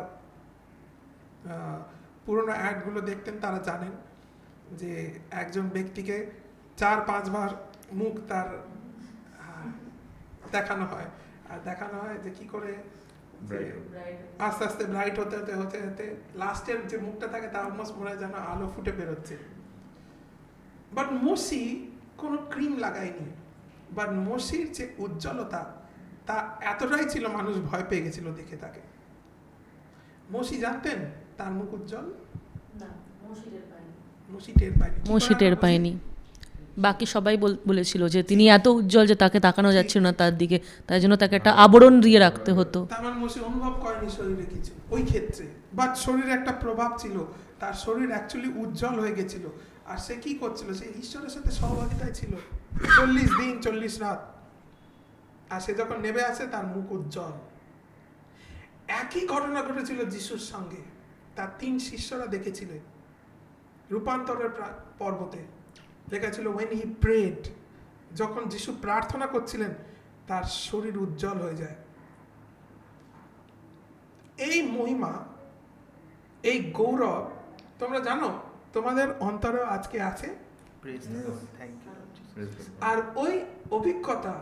পুরোনো অ্যাডগুলো দেখতেন তারা জানেন যে একজন ব্যক্তিকে 4-5 বার মুখ তার দেখানো হয়, আর দেখানো হয় যে কি করে যে আস্তে আস্তে ব্রাইট হতে হতে হতে হতে লাস্টের যে মুখটা থাকে তা অলমোস্ট মনে হয় যেন আলো ফুটে বেরোচ্ছে। বাট মসি কোনো ক্রিম লাগায়নি, বাট মসির যে উজ্জ্বলতা তা এতটাই ছিল মানুষ ভয় পেয়ে গেছিল দেখে তাকে। মসি জানতেন তার মুখ উজ্জ্বল? মসি টের পায়নি। মসি টের পায়নি, বাকি সবাই বলেছিল যে তিনি এত উজ্জ্বল যে তাকে তাকানো যাচ্ছিল না তার দিকে, তাই জন্য তাকে একটা আবরণ দিয়ে রাখতে হতো। তার মানে মসি অনুভব করেনি শরীরে কিছু ওই ক্ষেত্রে, বাট শরীরে একটা প্রভাব ছিল, তার শরীর অ্যাকচুয়ালি উজ্জ্বল হয়ে গেছিল। আর সে কি করছিল? সে ঈশ্বরের সাথে সহভাগিতায় ছিল 40 দিন 40 রাত। আর সে যখন নেমে আসে তার মুখ উজ্জ্বল। একই ঘটনা ঘটেছিল যিশুর সঙ্গে, তার 3 শিষ্যরা দেখেছিলেন রূপান্তরের পর্বতে। লেখা ছিল when he prayed, যখন যিশু প্রার্থনা করছিলেন তার শরীর উজ্জ্বল হয়ে যায়। এই মহিমা, এই গৌরব তোমরা জানো তোমাদের অন্তরে আজকে আছে। আর ওই অভিজ্ঞতা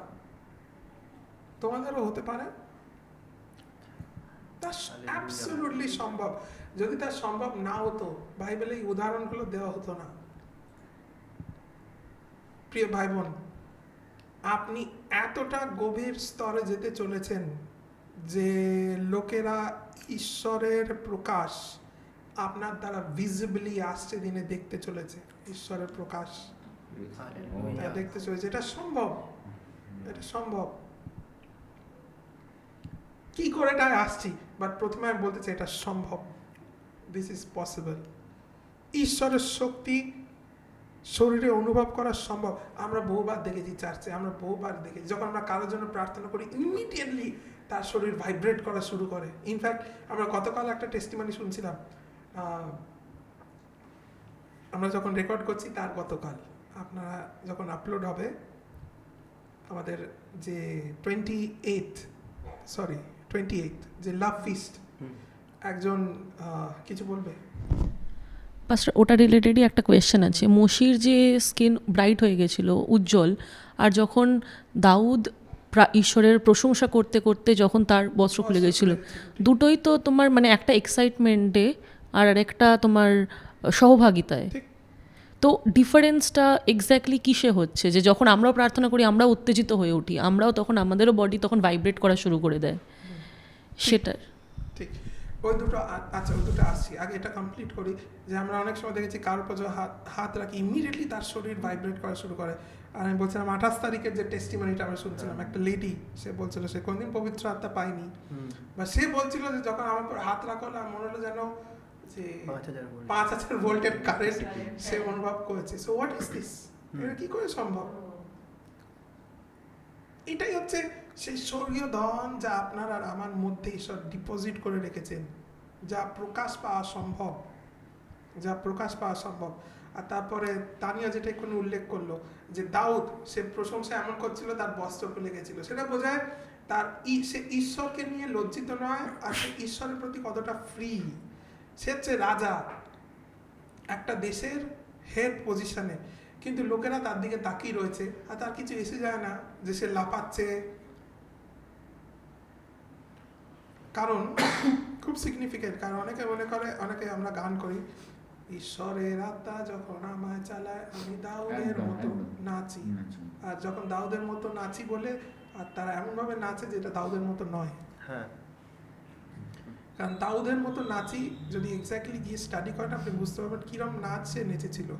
তোমাদেরও হতে পারে। তা অ্যাবসলিউটলি সম্ভব। যদি তা সম্ভব না হতো বাইবেলে এই উদাহরণগুলো দেওয়া হতো না। প্রিয় ভাই বোন, আপনি এতটা গভীর স্তরে যেতে চলেছেন যে লোকেরা ঈশ্বরের প্রকাশ আপনার দ্বারা ভিজিবলি আসছে দিনে দেখতে চলেছে। ঈশ্বরের প্রকাশ দেখতে চলেছে। এটা সম্ভব, এটা সম্ভব। কি করে এটা আসছি, বাট প্রথমে আমি বলতে চাই এটা সম্ভব। This is possible. ঈশ্বরের শক্তি শরীরে অনুভব করা সম্ভব। আমরা বহুবার দেখেছি চার্চে, আমরা বহুবার দেখেছি যখন আমরা কারোর জন্য প্রার্থনা করি ইমিডিয়েটলি তার শরীর ভাইব্রেট করা শুরু করে। ইনফ্যাক্ট আমরা গতকাল একটা টেস্টিমনি শুনছিলাম, আমরা যখন রেকর্ড করছি তার গতকাল, আপনারা যখন আপলোড হবে আমাদের যে 28 যে লাভ ফিস্ট, একজন কিছু বলবে? পাস্টার, ওটা রিলেটেডই একটা কোয়েশ্চেন আছে। মসির যে স্কিন ব্রাইট হয়ে গেছিল, উজ্জ্বল, আর যখন দাউদ ঈশ্বরের প্রশংসা করতে করতে যখন তার বস্ত্র খুলে গেছিল, দুটোই তো তোমার মানে একটা এক্সাইটমেন্টে আর একটা তোমার সহভাগিতায়। তো ডিফারেন্সটা এক্স্যাক্টলি কিসে হচ্ছে যে যখন আমরাও প্রার্থনা করি আমরাও উত্তেজিত হয়ে উঠি, আমরাও তখন আমাদেরও বডি তখন ভাইব্রেট করা শুরু করে দেয় সেটার? ঠিক ওই দুটো। আচ্ছা, ওই দুটো আসছি, আগে এটা কমপ্লিট করি। যে আমরা অনেক সময় দেখেছি কারোর উপর হাত রাখি ইমিডিয়েটলি তার শরীর ভাইব্রেট করা শুরু করে। আর আমি বলছিলাম 28 তারিখের যে টেস্টিমনিটা আমরা শুনছিলাম, একটা লেডি সে বলছিল সে কোনদিন পবিত্র আত্মা পায়নি, বা সে বলছিল যে যখন আমার উপর হাত রাখো না মনে হলো যেন যে 5000 ভোল্টের কারেন্ট সে অনুভব করেছে। So what is this? এটা কি করে সম্ভব? এটাই হচ্ছে সেই স্বর্গীয় ধন যা আপনার আর আমার মধ্যে ঈশ্বর ডিপোজিট করে রেখেছেন, যা প্রকাশ পাওয়া সম্ভব, যা প্রকাশ পাওয়া সম্ভব। আর তারপরে তানিয়া যেটা এক্ষুনি উল্লেখ করলো যে দাউদ সে প্রশংসা এমন করছিল তার বস্ত্র খুলে গেছিল, সেটা বোঝায় তার সে ঈশ্বরকে নিয়ে লজ্জিত নয়, আর সে ঈশ্বরের প্রতি কতটা ফ্রি। সে হচ্ছে রাজা একটা দেশের হেড পজিশনে, কিন্তু লোকেরা তার দিকে তাকিয়ে রয়েছে আর তার কিছু এসে যায় না যে সে লাফাচ্ছে। কারণ খুব সিগনিফিকেন্ট, কারণ অনেকে মনে করে, অনেকে আমরা গান করি ঈশ্বরের আত্মা যখন আমায় চালায় আমি দাউদের মতো নাচি। আর যখন দাউদের মতো নাচি বলে আর তারা এমনভাবে নাচে যেটা দাউদের মতো নয়। হ্যাঁ, কারণ দাউদের মতো নাচি যদি এক্স্যাক্টলি গিয়ে স্টাডি করেন আপনি বুঝতে পারবেন কিরম নাচ সে নেচেছিল।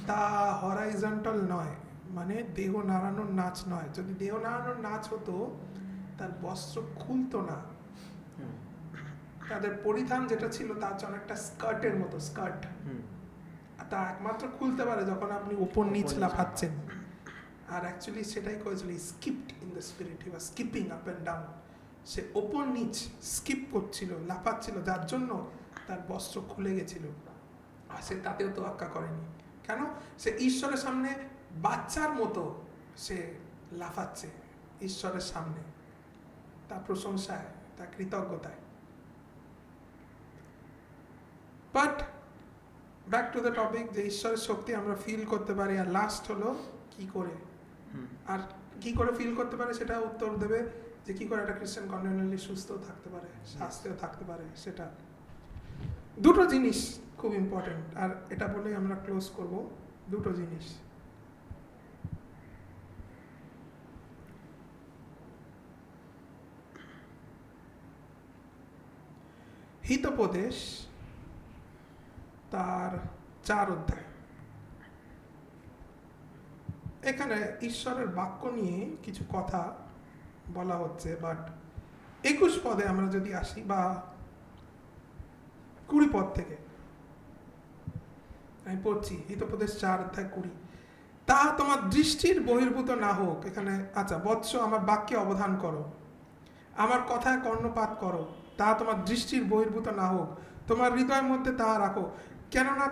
তা হরাইজন্টাল নয়, মানে দেহ নাড়ানোর নাচ নয়। যদি দেহ নাড়ানোর নাচ হতো তার বস্ত্র খুলতো না। তাদের পরিধান যেটা ছিল তা হচ্ছে অনেকটা স্কার্টের মতো, স্কার্ট। তা একমাত্র খুলতে পারে যখন আপনি উপর নিচ লাফাচ্ছেন। আর অ্যাকচুয়ালি সেটাই করেছিল, skipped in the spirit, he was skipping up and down. সে ওপর নিচ স্কিপ করছিল, লাফাচ্ছিল, যার জন্য তার বস্ত্র খুলে গেছিল, আর সে তাতেও তোয়াক্কা করেনি। কেন? সে ঈশ্বরের সামনে বাচ্চার মতো সে লাফাচ্ছে ঈশ্বরের সামনে, তার প্রশংসায়, তার কৃতজ্ঞতায়। But back to the topic, যে ঈশ্বরের শক্তি আমরা ফিল করতে পারি, আর লাস্ট হলো কি করে, আর কি করে ফিল করতে পারে সেটা উত্তর দেবে যে কি করে একটা খ্রিস্টান কন্টিনিউয়ালি সুস্থ থাকতে পারে, স্বাস্থ্যও থাকতে পারে। সেটা দুটো জিনিস খুব ইম্পর্টেন্ট, আর এটা বলেই আমরা ক্লোজ করব। দুটো জিনিস, হিতোপদেশ তার 4 অধ্যায়। এখানে ঈশ্বরের বাক্য নিয়ে কিছু কথা বলা হচ্ছে, বাট 21 পদে আমরা যদি আসি, বা 20 পদ থেকে আমি পড়ছি, হিতোপদেশ 4 অধ্যায় 20। তাহা তোমার দৃষ্টির বহির্ভূত না হোক, এখানে আচ্ছা, বৎস আমার বাক্যে অবধান করো, আমার কথায় কর্ণপাত করো, তাহা তোমার দৃষ্টির বহির্ভূত না হোক, তোমার হৃদয়ের মধ্যে তাহা রাখো, কেননা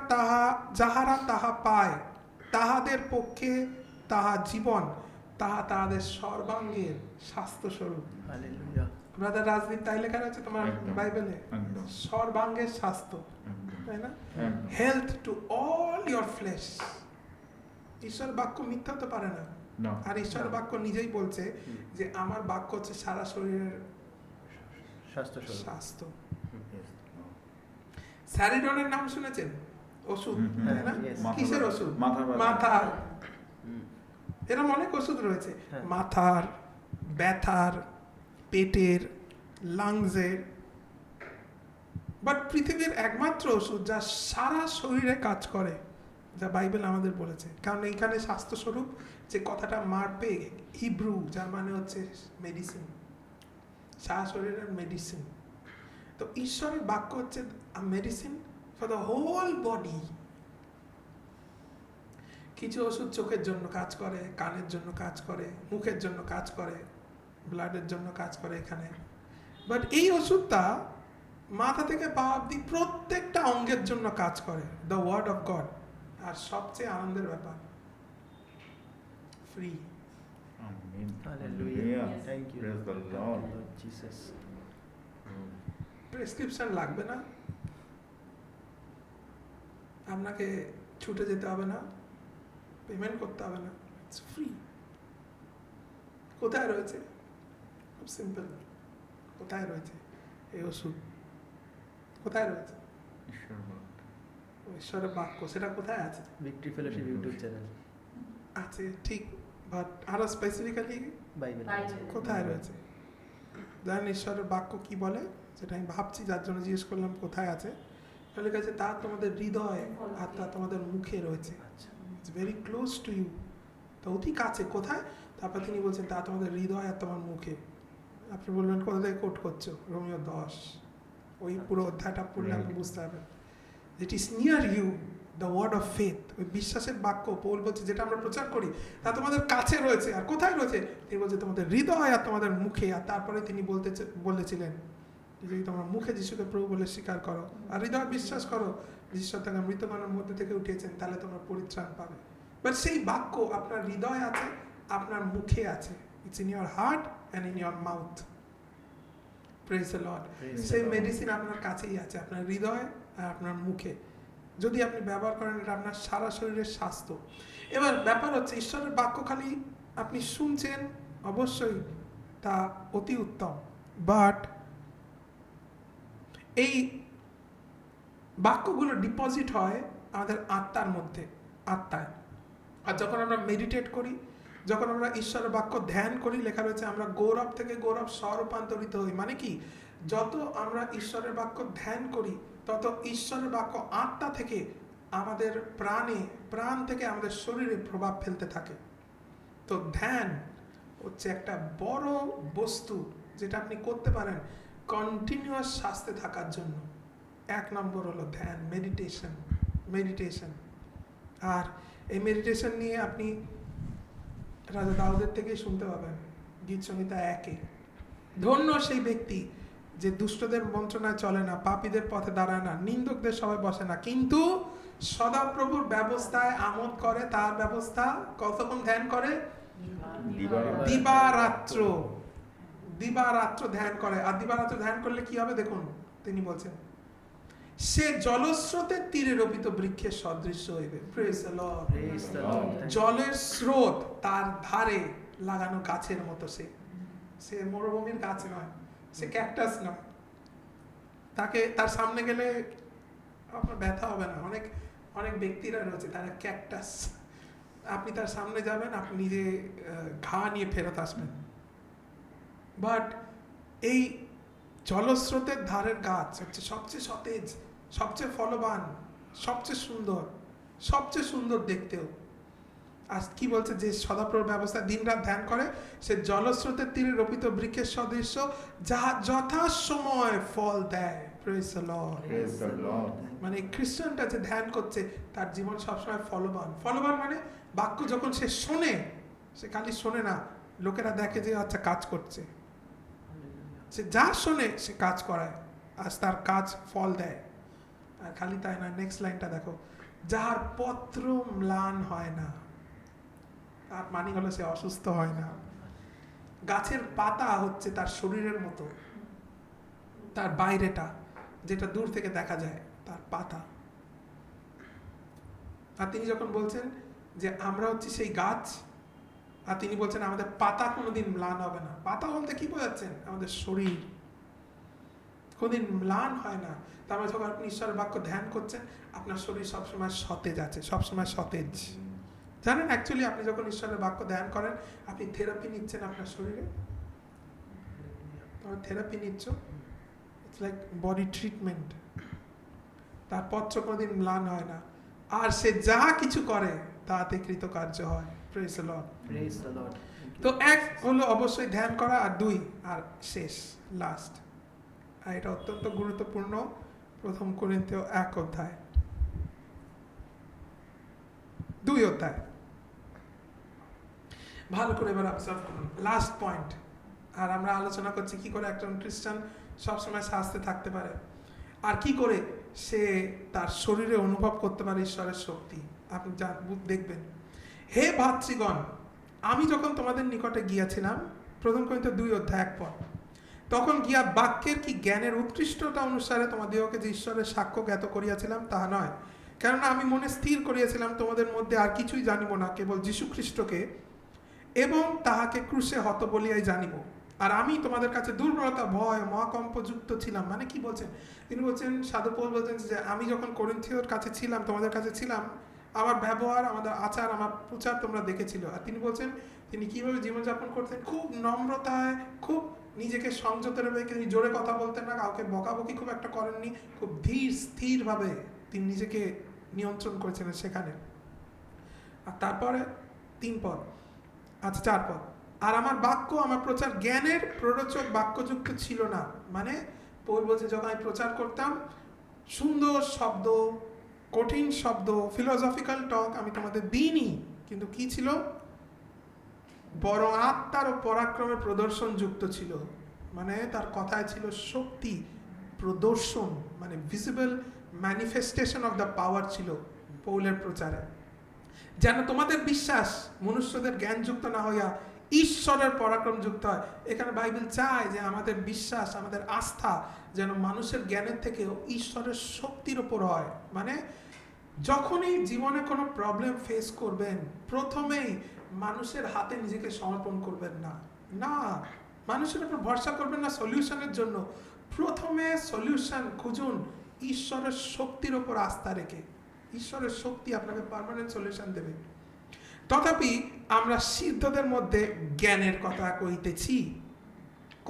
যাহারা তাহা পায় তাহাদের পক্ষে তাহা জীবন, তাহা তাহাদের সর্বাঙ্গের স্বাস্থ্যস্বরূপ। ব্রাদার রাজদীপ, তাই লেখা রয়েছে তোমার বাইবেলে, সর্বাঙ্গের স্বাস্থ্য, তাই না? Health to all your flash. ঈশ্বর বাক্য মিথ্যা হতে পারে না, আর ঈশ্বর বাক্য নিজেই বলছে যে আমার বাক্য হচ্ছে সারা শরীরের স্বাস্থ্য। স্যারিডনের নাম শুনেছেন? ওষুধ, তাই না? কিসের ওষুধ? মাথার। এরকম অনেক ওষুধ রয়েছে, মাথার, ব্যথার, পেটের, লাংসের। বাট পৃথিবীর একমাত্র ওষুধ যা সারা শরীরে কাজ করে, যা বাইবেল আমাদের বলেছে, কারণ এইখানে স্বাস্থ্যস্বরূপ যে কথাটা মারপে হিব্রু, যার মানে হচ্ছে মেডিসিন, সারা শরীরের মেডিসিন। তো ঈশ্বরের বাক্য হচ্ছে medicine for the whole body. কিছু ওষুধ চোখের জন্য কাজ করে, কানের জন্য কাজ করে, মুখের জন্য কাজ করে, ব্লাডের জন্য কাজ করে এখানে। বাট এই ওষুধটা মাথা থেকে পা অব্দি প্রত্যেকটা অঙ্গের জন্য কাজ করে, দ্য ওয়ার্ড অফ গড। আর সবচেয়ে আনন্দের ব্যাপার, ফ্রি। প্রেসক্রিপশন লাগবে না, আপনাকে ছুটে যেতে হবে না, পেমেন্ট করতে হবে না, ইটস ফ্রি। কোথায় রয়েছে? খুব সিম্পল। কোথায় রয়েছে এই ওষুধ? কোথায় রয়েছে? ঈশ্বরের বাক্য। সেটা কোথায় আছে? ভিক্টরি ফেলোশিপ ইউটিউব চ্যানেল আছে, ঠিক, বাট আরো স্পেসিফিক্যালি বাইবেল কোথায় রয়েছে? জানেন ঈশ্বরের বাক্য কি বলে? সেটা আমি ভাবছি, যার জন্য জিজ্ঞেস করলাম কোথায় আছে। তাহলে কাছে তা তোমাদের হৃদয় আর তা তোমাদের মুখে রয়েছে। It's very close to you, তো অতি কাছে। কোথায়? তারপর তিনি বলছেন তা তোমাদের হৃদয় আর তোমার মুখে। আপনি বলবেন কোথা থেকে কোট করছো? রোমিও 10, ওই পুরো অধ্যায়টা পড়লে আপনি বুঝতে পারবেন। It is near you, the word of faith. ওই বিশ্বাসের বাক্য পৌল বলছে, যেটা আমরা প্রচার করি তা তোমাদের কাছে রয়েছে। আর কোথায় রয়েছে? তিনি বলছে তোমাদের হৃদয় আর তোমাদের মুখে। আর তারপরে তিনি বলেছিলেন যদি তোমরা মুখে যিশুকে প্রভু বলে স্বীকার করো আর হৃদয় বিশ্বাস করো ঈশ্বর তাকে মৃতমানের মধ্যে থেকে উঠিয়েছেন, তাহলে তোমরা পরিত্রাণ পাবে। বাট সেই বাক্য আপনার হৃদয় আছে, আপনার মুখে আছে। It's in your heart and in your mouth. Praise the Lord. সেই মেডিসিন আপনার কাছেই আছে, আপনার হৃদয় আর আপনার মুখে। যদি আপনি ব্যবহার করেন, এটা আপনার সারা শরীরের স্বাস্থ্য। এবার ব্যাপার হচ্ছে, ঈশ্বরের বাক্য খালি আপনি শুনছেন, অবশ্যই তা অতি উত্তম, বাট এই বাক্যগুলো ডিপোজিট হয় আমাদের আত্মার মধ্যে, আত্মায়। আর যখন আমরা মেডিটেট করি, যখন আমরা ঈশ্বরের বাক্য ধ্যান করি, লেখা রয়েছে আমরা গৌরব থেকে গৌরব স্বরূপান্তরিত হই। মানে কি? যত আমরা ঈশ্বরের বাক্য ধ্যান করি, তত ঈশ্বরের বাক্য আত্মা থেকে আমাদের প্রাণ থেকে আমাদের শরীরে প্রভাব ফেলতে থাকে। তো ধ্যান হচ্ছে একটা বড় বস্তু যেটা আপনি করতে পারেন কন্টিনিউয়াস স্বাস্থ্যে থাকার জন্য। 1 নম্বর হলো ধ্যান, মেডিটেশন। আর এই মেডিটেশন নিয়ে আপনি রাজা দাউদের থেকেই শুনতে পাবেন, গীত সংহিতা 1-এ। ধন্য সেই ব্যক্তি যে দুষ্টদের মন্ত্রণায় চলে না, পাপীদের পথে দাঁড়ায় না, নিন্দকদের সবাই বসে না, কিন্তু সদাপ্রভুর ব্যবস্থায় আমোদ করে, তার ব্যবস্থা কতক্ষণ ধ্যান করে? দিবারাত্র। দিবারাত্র ধ্যান করে। আর দিবারাত্র ধ্যান করলে কি হবে দেখুন, তিনি বলছেন সে জলস্রোতের তীরে রোপিত বৃক্ষের সদৃশ্য হইবে। Praise the Lord. জলের স্রোত তার ধারে লাগানো গাছের মতো সে। সে মরুভূমির গাছ নয়, সে ক্যাকটাস নয়। তাকে তার সামনে গেলে আপনার ব্যথা হবে না। অনেক অনেক ব্যক্তিরা রয়েছে তারা ক্যাকটাস, আপনি তার সামনে যাবেন, আপনি নিজে ঘা নিয়ে ফেরত আসবেন। বাট এই জলস্রোতের ধারের গাছ হচ্ছে সবচেয়ে সতেজ, সবচেয়ে ফলবান, সবচেয়ে সুন্দর দেখতেও। আর কি বলছে, যে সদাপ্রভুর ব্যবস্থা দিনরাত ধ্যান করে, সে জলস্রোতের তীরে রোপিত বৃক্ষের সদৃশ্য, যাহা যথাসময় ফল দেয়। Praise the Lord. মানে খ্রিস্টানটা যে ধ্যান করছে তার জীবন সবসময় ফলবান। ফলবান মানে বাক্য যখন সে শোনে, সে খালি শোনে না, লোকেরা দেখে যে আচ্ছা কাজ করছে। সে যা শোনে সে কাজ করায়, আর তার কাজ ফল দেয়। আর খালি তাই না, নেক্সট লাইনটা দেখো, যার পত্র ম্লান হয় না। তার মানে হলো সে অসুস্থ হয় না। গাছের পাতা হচ্ছে তার শরীরের মতো, তার বাইরেটা যেটা দূর থেকে দেখা যায় তার পাতা। আর তিনি যখন বলছেন যে আমরা হচ্ছে সেই গাছ, আর তিনি বলছেন আমাদের পাতা কোনোদিন ম্লান হবে না। পাতা বলতে কি বোঝাচ্ছেন? আমাদের শরীর কোনোদিন ম্লান হয় না। তারপরে যখন আপনি ঈশ্বরের বাক্য ধ্যান করছেন, আপনার শরীর সবসময় সতেজ আছে, সবসময় সতেজ। জানেন, অ্যাকচুয়ালি আপনি যখন ঈশ্বরের বাক্য ধ্যান করেন, আপনি থেরাপি নিচ্ছেন আপনার শরীরে। তোমার থেরাপি নিচ্ছ, ইটস লাইক বডি ট্রিটমেন্ট। তার পত্র কোনোদিন ম্লান হয় না, আর সে যা কিছু করে তাতে কৃতকার্য হয়। Praise the Lord. তো এক হলো অবশ্যই ধ্যান করা, আর দুই আর শেষ লাস্ট, আর এটা অত্যন্ত গুরুত্বপূর্ণ, 1 কোরিন্থীয় 1 অধ্যায় 2 অধ্যায়। ভালো করে এবার অবজার্ভ করুন, লাস্ট পয়েন্ট। আর আমরা আলোচনা করছি কি করে একজন খ্রিস্টান সবসময় স্বাস্থ্যে থাকতে পারে, আর কি করে সে তার শরীরে অনুভব করতে পারে ঈশ্বরের শক্তি। আপনি যা দেখবেন, হে ভাতৃগণ, আমি যখন তোমাদের নিকটে গিয়াছিলাম, 1 কোরিন্থীয় 2 অধ্যায় 1 পদ, তখন গিয়া বাক্যের কি জ্ঞানের উৎকৃষ্টতা অনুসারে তোমাদিগকে যে ঈশ্বরের সাক্ষ্য জ্ঞাত করিয়াছিলাম তাহা নয়, কেননা আমি মনে স্থির করিয়াছিলাম তোমাদের মধ্যে আর কিছুই জানিব না, কেবল যীশু খ্রিস্টকে এবং তাহাকে ক্রুশে হত বলিয়াই জানিব। আর আমি তোমাদের কাছে দুর্বলতা, ভয়, মহাকম্পযুক্ত ছিলাম। মানে কি বলছেন? তিনি বলছেন, সাধু পৌল বলছেন যে আমি যখন করিন্থীয়র কাছে ছিলাম, তোমাদের কাছে ছিলাম, আমার ব্যবহার, আমাদের আচার, আমার প্রচার তোমরা দেখেছিল। আর তিনি বলছেন তিনি কিভাবে জীবনযাপন করতেন, খুব নম্রতায়, খুব নিজেকে সংযত রেখে, তিনি জোরে কথা বলতেন না, কাউকে বকাবকি খুব একটা করেননি, খুব ধীর স্থিরভাবে তিনি নিজেকে নিয়ন্ত্রণ করেছিলেন সেখানে। আর তারপরে 3 পদ, আচ্ছা 4 পদ, আর আমার বাক্য, আমার প্রচার জ্ঞানের প্ররোচক বাক্যযুক্ত ছিল না। মানে পৌল বলছে যখন আমি প্রচার করতাম, সুন্দর শব্দ, কঠিন শব্দ, ফিলোসফিক্যাল টক আমি তোমাদের দিইনি, কিন্তু কি ছিল? বড় আত্মার ও পরাক্রমের প্রদর্শন যুক্ত ছিল। মানে তার কথায় ছিল শক্তি প্রদর্শন, মানে visible manifestation of the power ছিল পৌলের প্রচারে। যেন তোমাদের বিশ্বাস মনুষ্যদের জ্ঞানযুক্ত না হইয়া ঈশ্বরের পরাক্রম যুক্ত হয়। এখানে বাইবেল চায় যে আমাদের বিশ্বাস, আমাদের আস্থা যেন মানুষের জ্ঞানের থেকেও ঈশ্বরের শক্তির ওপর হয়। মানে যখনই জীবনে কোনো প্রবলেম ফেস করবেন, প্রথমেই মানুষের হাতে নিজেকে সমর্পণ করবেন না। না, মানুষের উপর ভরসা করবেন না সলিউশনের জন্য। প্রথমে সলিউশন খুঁজুন ঈশ্বরের শক্তির ওপর আস্থা রেখে। ঈশ্বরের শক্তি আপনাকে পার্মানেন্ট সলিউশন দেবে। তথাপি আমরা সিদ্ধদের মধ্যে জ্ঞানের কথা কহিতেছি।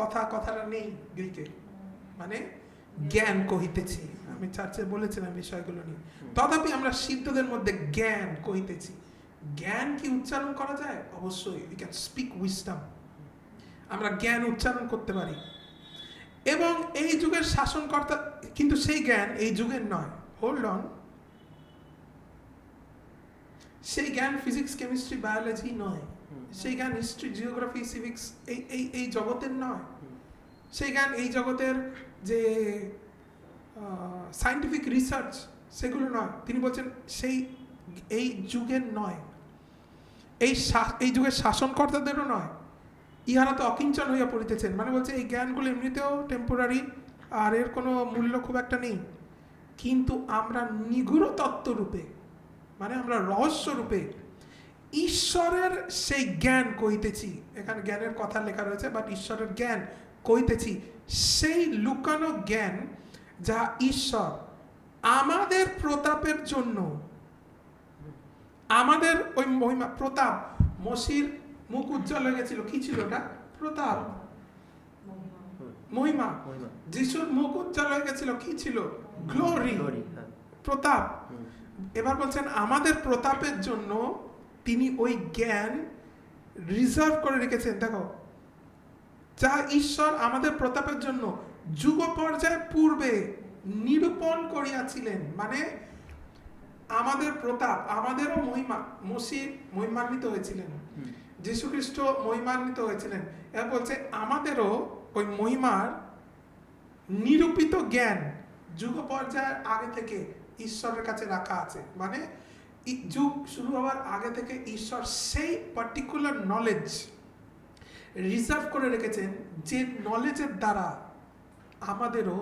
কথাটা নেই গ্রিকে, মানে জ্ঞান কহিতেছি। আমি চার্চে বলেছিলাম বিষয়গুলো নিয়ে। তথাপি আমরা সিদ্ধদের মধ্যে জ্ঞান কহিতেছি। জ্ঞান কি উচ্চারণ করা যায়? অবশ্যই, উই ক্যান স্পিক উইজডম। আমরা জ্ঞান উচ্চারণ করতে পারি। এবং এই যুগের শাসনকর্তা, কিন্তু সেই জ্ঞান এই যুগের নয়। হোল্ড অন, সেই জ্ঞান ফিজিক্স, কেমিস্ট্রি, বায়োলজি নয়। সেই জ্ঞান হিস্ট্রি, জিওগ্রাফি, সিভিক্স এই জগতের নয়। সেই জ্ঞান এই জগতের যে সায়েন্টিফিক রিসার্চ সেগুলো নয়। তিনি বলছেন সেই এই যুগের নয়, এই যুগের শাসনকর্তাদেরও নয়, ইহারা তো অকিঞ্চন হইয়া পড়িতেছেন। মানে বলছে এই জ্ঞানগুলো এমনিতেও টেম্পোরারি, আর এর কোনো মূল্য খুব একটা নেই, কিন্তু আমরা নিগূঢ় তত্ত্বরূপে, মানে আমরা রহস্য রূপে ঈশ্বরের সেই জ্ঞান কইতেছি। এখানে জ্ঞানের কথা লেখা রয়েছে, বাট ঈশ্বরের জ্ঞান কইতেছি, সেই লুকানো জ্ঞান যা ঈশ্বর আমাদের প্রতাপের জন্য, আমাদের ওই মহিমা প্রতাপ, মসির মুখ উজ্জ্বল হয়ে গেছিল, কি ছিল ওটা? প্রতাপ, মহিমা। যিশুর মুখ উজ্জ্বল হয়ে গেছিল, কি ছিল? গ্লোরি, প্রতাপ। এবার বলছেন আমাদের প্রতাপের জন্য তিনি ওই জ্ঞান রিজার্ভ করে রেখেছেন। দেখো, যা ঈশ্বর আমাদের প্রতাপের জন্য যুগ পর্যায়ে পূর্বে নিরূপণ করিয়াছিলেন। মানে আমাদের প্রতাপ, আমাদেরও মহিমা, মসিহ মহিমান্বিত হয়েছিলেন, যীশু খ্রিস্ট মহিমান্বিত হয়েছিলেন। এরা বলছে আমাদেরও ওই মহিমার নিরূপিত জ্ঞান যুগ পর্যায়ের আগে থেকে ঈশ্বরের কাছে রাখা আছে। মানে যুগ শুরু হওয়ার আগে থেকে ঈশ্বর সেই পার্টিকুলার নলেজ রিজার্ভ করে রেখেছেন, যে নলেজের দ্বারা আমাদেরও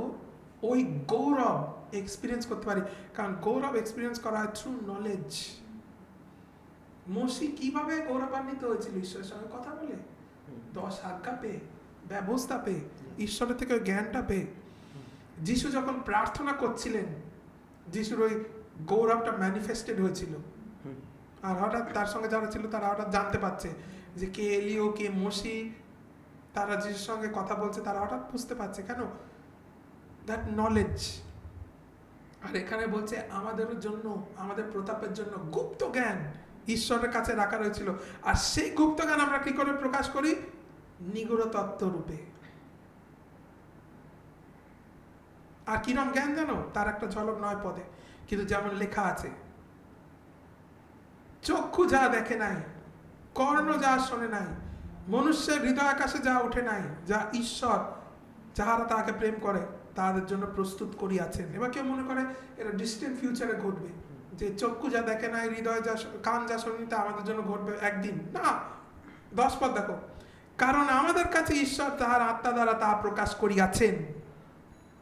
ওই গৌরব এক্সপিরিয়েন্স করতে পারি। কারণ গৌরব এক্সপিরিয়েন্স করা হয় থ্রু নলেজ। মসি কিভাবে গৌরবান্বিত হয়েছিল? ঈশ্বরের সঙ্গে কথা বলে, 10 আজ্ঞা পেয়ে, ব্যবস্থা পেয়ে, ঈশ্বরের থেকে ওই জ্ঞানটা পেয়ে। যিশু যখন প্রার্থনা করছিলেন, যিশুর ওই গৌরবটা ম্যানিফেস্টেড হয়েছিল, আর হঠাৎ তার সঙ্গে যারা ছিল তারা হঠাৎ জানতে পারছে যে কে এলিও, কে মসি, তারা যিশুর সঙ্গে কথা বলছে, তারা হঠাৎ বুঝতে পারছে। কেন? That knowledge. আর এখানে বলছে আমাদের জন্য, আমাদের প্রতাপের জন্য গুপ্ত জ্ঞান ঈশ্বরের কাছে রাখা রয়েছিল। আর সেই গুপ্ত জ্ঞান আমরা কি করে প্রকাশ করি? নিগূঢ় তত্ত্ব রূপে। আর কিরম জ্ঞান জানো? তার একটা ঝলক 9 পদে, কিন্তু যেমন লেখা আছে, চক্ষু যা দেখে নাই, কর্ণ যা শোনে নাই, মনুষ্যের হৃদয় আকাশে যা উঠে নাই, যা ঈশ্বর যাহারা তাকে প্রেম করে তাদের জন্য প্রস্তুত করিয়াছেন। এবার কেউ মনে করে এটা ডিস্টেন্ট ফিউচারে ঘটবে, যে চক্ষু যা দেখে নাই, হৃদয় যা, কান যা শোনে, তা আমাদের জন্য ঘটবে একদিন। না, 10 পদ দেখো, কারণ আমাদের কাছে ঈশ্বর তাহার আত্মা দ্বারা তা প্রকাশ করিয়াছেন।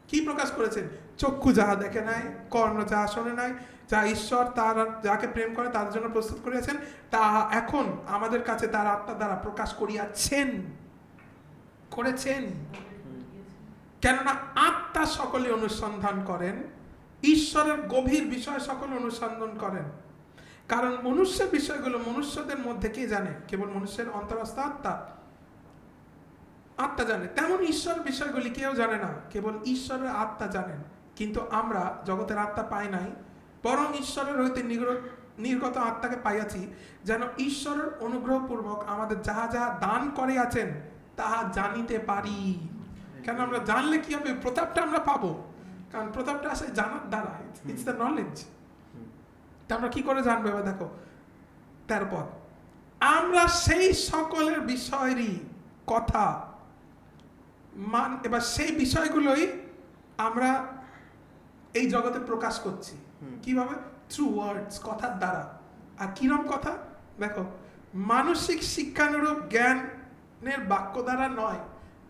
কি প্রকাশ করেছেন? চক্ষু যাহা দেখে নাই, কর্ণ যাহা শোনে নাই, যা ঈশ্বর তারা যাকে প্রেম করে তাদের জন্য প্রস্তুত করিয়াছেন, তা এখন আমাদের কাছে তার আত্মা দ্বারা প্রকাশ করিয়াছেন, করেছেন। কেননা আত্মা সকলে অনুসন্ধান করেন, ঈশ্বরের গভীর বিষয় সকলে অনুসন্ধান করেন। কারণ মনুষ্যের বিষয়গুলো মনুষ্যদের মধ্যে কে জানে? কেবল মনুষ্যের অন্তরস্থ আত্মা, আত্মা জানে। তেমন ঈশ্বর বিষয়গুলি কেউ জানে না, কেবল ঈশ্বরের আত্মা জানেন। কিন্তু আমরা জগতের আত্মা পাই নাই, বরং ঈশ্বরের হইতে নির্গত আত্মাকে পাইয়াছি, যেন ঈশ্বরের অনুগ্রহপূর্বক আমাদের যাহা যাহা দান করে আছেন তাহা জানিতে পারি। কেন আমরা জানলে কি হবে? প্রতাপটা আমরা পাবো, কারণ প্রতাপটা আসে জানার দ্বারা, ইটস দ্য নলেজ। তা আমরা কি করে জানবো? এবার দেখো 13 পদ, আমরা সেই সকলের বিষয়েরই কথা এবার সেই বিষয়গুলোই আমরা এই জগতে প্রকাশ করছি। কিভাবে? থ্রু ওয়ার্ডস, কথার দ্বারা। আর কিরম কথা? দেখো, মানসিক শিক্ষানুরূপ জ্ঞানের বাক্য দ্বারা নয়,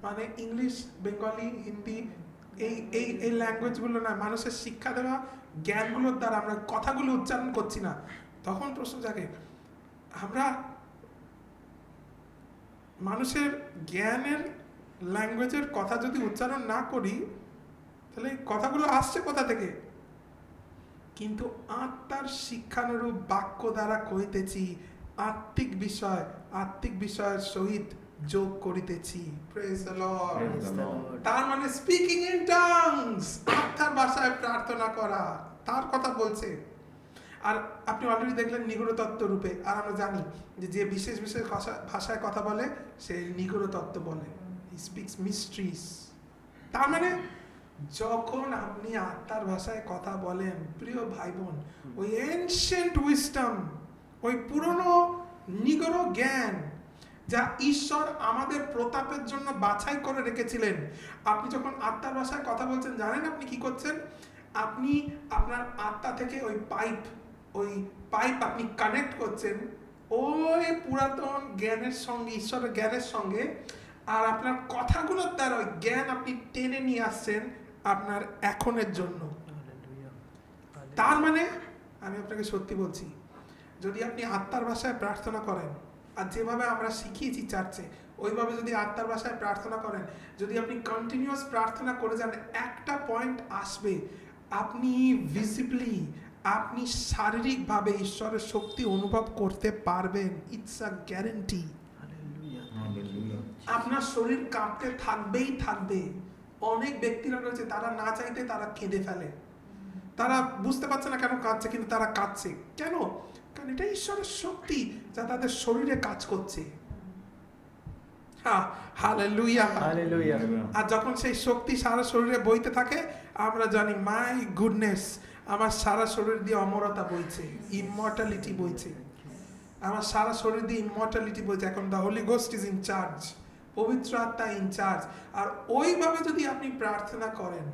মানে ইংলিশ, বেঙ্গলি, হিন্দি, এই ল্যাঙ্গুয়েজগুলো নয়, মানুষের শিক্ষা দেওয়া জ্ঞানগুলোর দ্বারা আমরা কথাগুলো উচ্চারণ করছি না। তখন প্রশ্ন জাগে, আমরা মানুষের জ্ঞানের ল্যাঙ্গুয়েজের কথা যদি উচ্চারণ না করি, তাহলে কথাগুলো আসছে কোথা থেকে? কিন্তু আত্মার শিক্ষানুরূপ বাক্য দ্বারা কইতেছি, আত্মিক বিষয়ের সহিত যোগ করিতেছি। Praise the Lord. তার মানে স্পিকিং ইন টাংস, আত্মার ভাষায় প্রার্থনা করা, তার কথা বলছে। আর আপনি অলরেডি দেখলেন নিগূঢ় তত্ত্ব রূপে। আর আমরা জানি যে বিশেষ বিশেষ ভাষায় কথা বলে সে নিগূঢ় তত্ত্ব বলে, হি স্পিক্স মিস্ট্রিজ। তার মানে যখন আপনি আত্মার ভাষায় কথা বলেন, প্রিয় ভাই বোন, ওই এনশিয়েন্ট উইজডম, ওই পুরনো নিগূঢ় জ্ঞান যা ঈশ্বর আমাদের প্রতাপের জন্য বাছাই করে রেখেছিলেন। আপনি যখন আত্মার ভাষায় কথা বলছেন, জানেন আপনি কি করছেন? আপনি আপনার আত্মা থেকে ওই পাইপ আপনি কানেক্ট করছেন ওই পুরাতন জ্ঞানের সঙ্গে, ঈশ্বরের জ্ঞানের সঙ্গে, আর আপনার কথাগুলোর দ্বারা ওই জ্ঞান আপনি টেনে নিয়ে আসছেন আপনার এখনের জন্য। তার মানে আমি আপনাকে সত্যি বলছি, যদি আপনি আত্মার ভাষায় প্রার্থনা করেন, আর যেভাবে আমরা শিখিয়েছি চার্চে ওইভাবে যদি আত্মার ভাষায় প্রার্থনা করেন, যদি আপনি কন্টিনিউয়াস প্রার্থনা করে যান, একটা পয়েন্ট আসবে আপনি ভিজিবলি, আপনি শারীরিকভাবে ঈশ্বরের শক্তি অনুভব করতে পারবেন। It's a guarantee. আপনার শরীর কাঁপতে থাকবেই থাকবে। অনেক ব্যক্তিরা রয়েছে, তারা না চাইতে তারা কেঁদে ফেলে, তারা বুঝতে পারছে না কেন কাঁদছে, কিন্তু তারা কাঁদছে কেন? কারণ এটা ঈশ্বরের শক্তি যা তাদের শরীরে কাজ করছে। হালেলুয়া। আর যখন সেই শক্তি সারা শরীরে বইতে থাকে, আমরা জানি মাই গুডনেস, আমার সারা শরীর দিয়ে অমরতা বইছে, ইমর্টালিটি বইছে, আমার সারা শরীর দিয়ে ইমর্টালিটি বইছে। এখন the Holi ghost is in charge, পবিত্র আত্মা ইন চার্জ। আর ওইভাবে যদি আপনি প্রার্থনা করেন,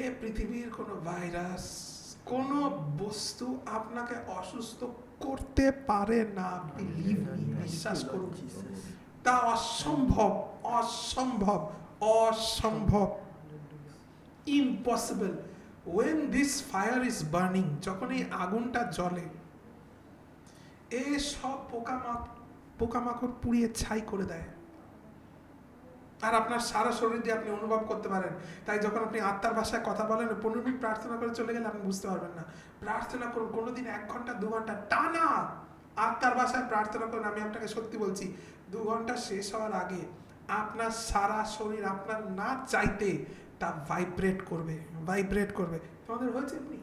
এ পৃথিবীর কোনো ভাইরাস, কোনো বস্তু আপনাকে অসুস্থ করতে পারে না। বিলিভ মি, বিশ্বাস করুন, তা অসম্ভব, অসম্ভব, অসম্ভব, impossible. when this fire is burning, যখন এই আগুনটা জ্বলে, এ সব পোকামাকড় পুড়িয়ে ছাই করে দেয়, আর আপনার সারা শরীর দিয়ে আপনি অনুভব করতে পারেন। তাই যখন আপনি আত্মার ভাষায় কথা বলেন, 15 মিনিট প্রার্থনা করে চলে গেলে আপনি বুঝতে পারবেন না। প্রার্থনা করুন, কোনোদিন 1 ঘন্টা 2 ঘন্টা টানা আত্মার ভাষায় প্রার্থনা করুন। আমি আপনাকে সত্যি বলছি, 2 ঘন্টা শেষ হওয়ার আগে আপনার সারা শরীর আপনার না চাইতে তা ভাইব্রেট করবে, ভাইব্রেট করবে। তোমাদের হয়েছে এমনি?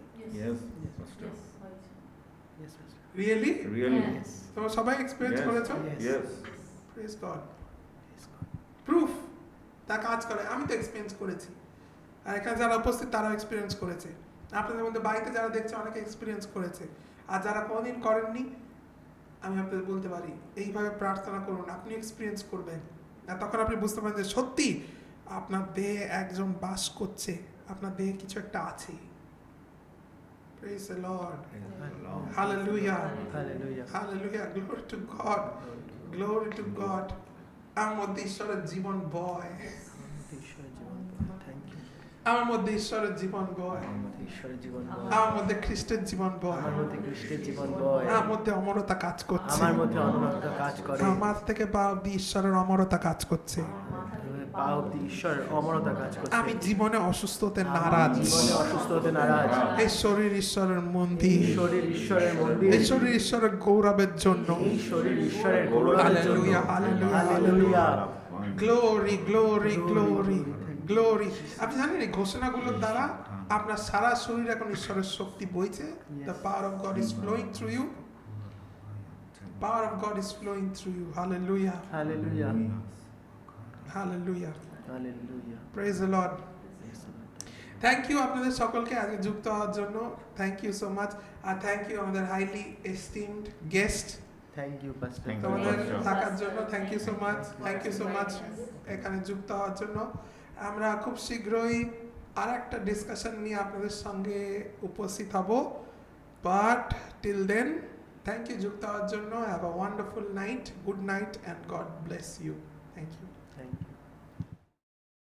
রিয়েলি? তোমরা সবাই এক্সপেরিয়েন্স করেছো? Praise god. প্রুফ তা কাজ করে। আমি তো এক্সপিরিয়েন্স করেছি, আর এখানে যারা উপস্থিত তারাও এক্সপিরিয়েন্স করেছে। আপনাদের মধ্যে বাড়িতে যারা দেখছে অনেকে এক্সপিরিয়েন্স করেছে, আর যারা কোনোদিন করেননি, আমি আপনাদের বলতে পারি এইভাবে প্রার্থনা করুন, আপনি এক্সপিরিয়েন্স করবেন। আর তখন আপনি বুঝতে পারেন যে সত্যি আপনার দেহে একজন বাস করছে, আপনার দেহে কিছু একটা আছে। Praise the Lord. Hallelujah. Hallelujah. Glory to God. Glory to God. আমার মধ্যে ঈশ্বরের জীবন বয়, আমার মধ্যে ঈশ্বরের জীবন বয়, আমার মধ্যে খ্রিস্টের জীবন বয়, আমার মধ্যে অমরতা কাজ করছে, আমার থেকে পা অব্দি ঈশ্বরের অমরতা কাজ করছে। আমি জীবনে অসুস্থ হতে নারাজ, এই শরীর ঈশ্বরের মন্দির, এই শরীর ঈশ্বরের গৌরবের জন্য। Hallelujah, hallelujah, hallelujah. Glory, glory, glory, glory. আপনি জানেন এই ঘোষণাগুলোর দ্বারা আপনার সারা শরীর এখন ঈশ্বরের শক্তি বইছে। The power of God is flowing through you. Power of God is flowing through you. Hallelujah. Hallelujah. Hallelujah. Hallelujah. Praise the Lord. Thank you আপনাদের সকলকে আজকে যুক্ত হওয়ার জন্য। Thank you so much. আর থ্যাংক ইউ আমাদের highly esteemed guest, Thank you, Pastor. তোমাদের থাকার জন্য। Thank you so much, thank you so much এখানে যুক্ত হওয়ার জন্য। আমরা খুব শীঘ্রই আর একটা ডিসকাশন নিয়ে আপনাদের সঙ্গে উপস্থিত হব, but till then thank you যুক্ত হওয়ার জন্য। Have a wonderful night, good night, and God bless you. Thank you.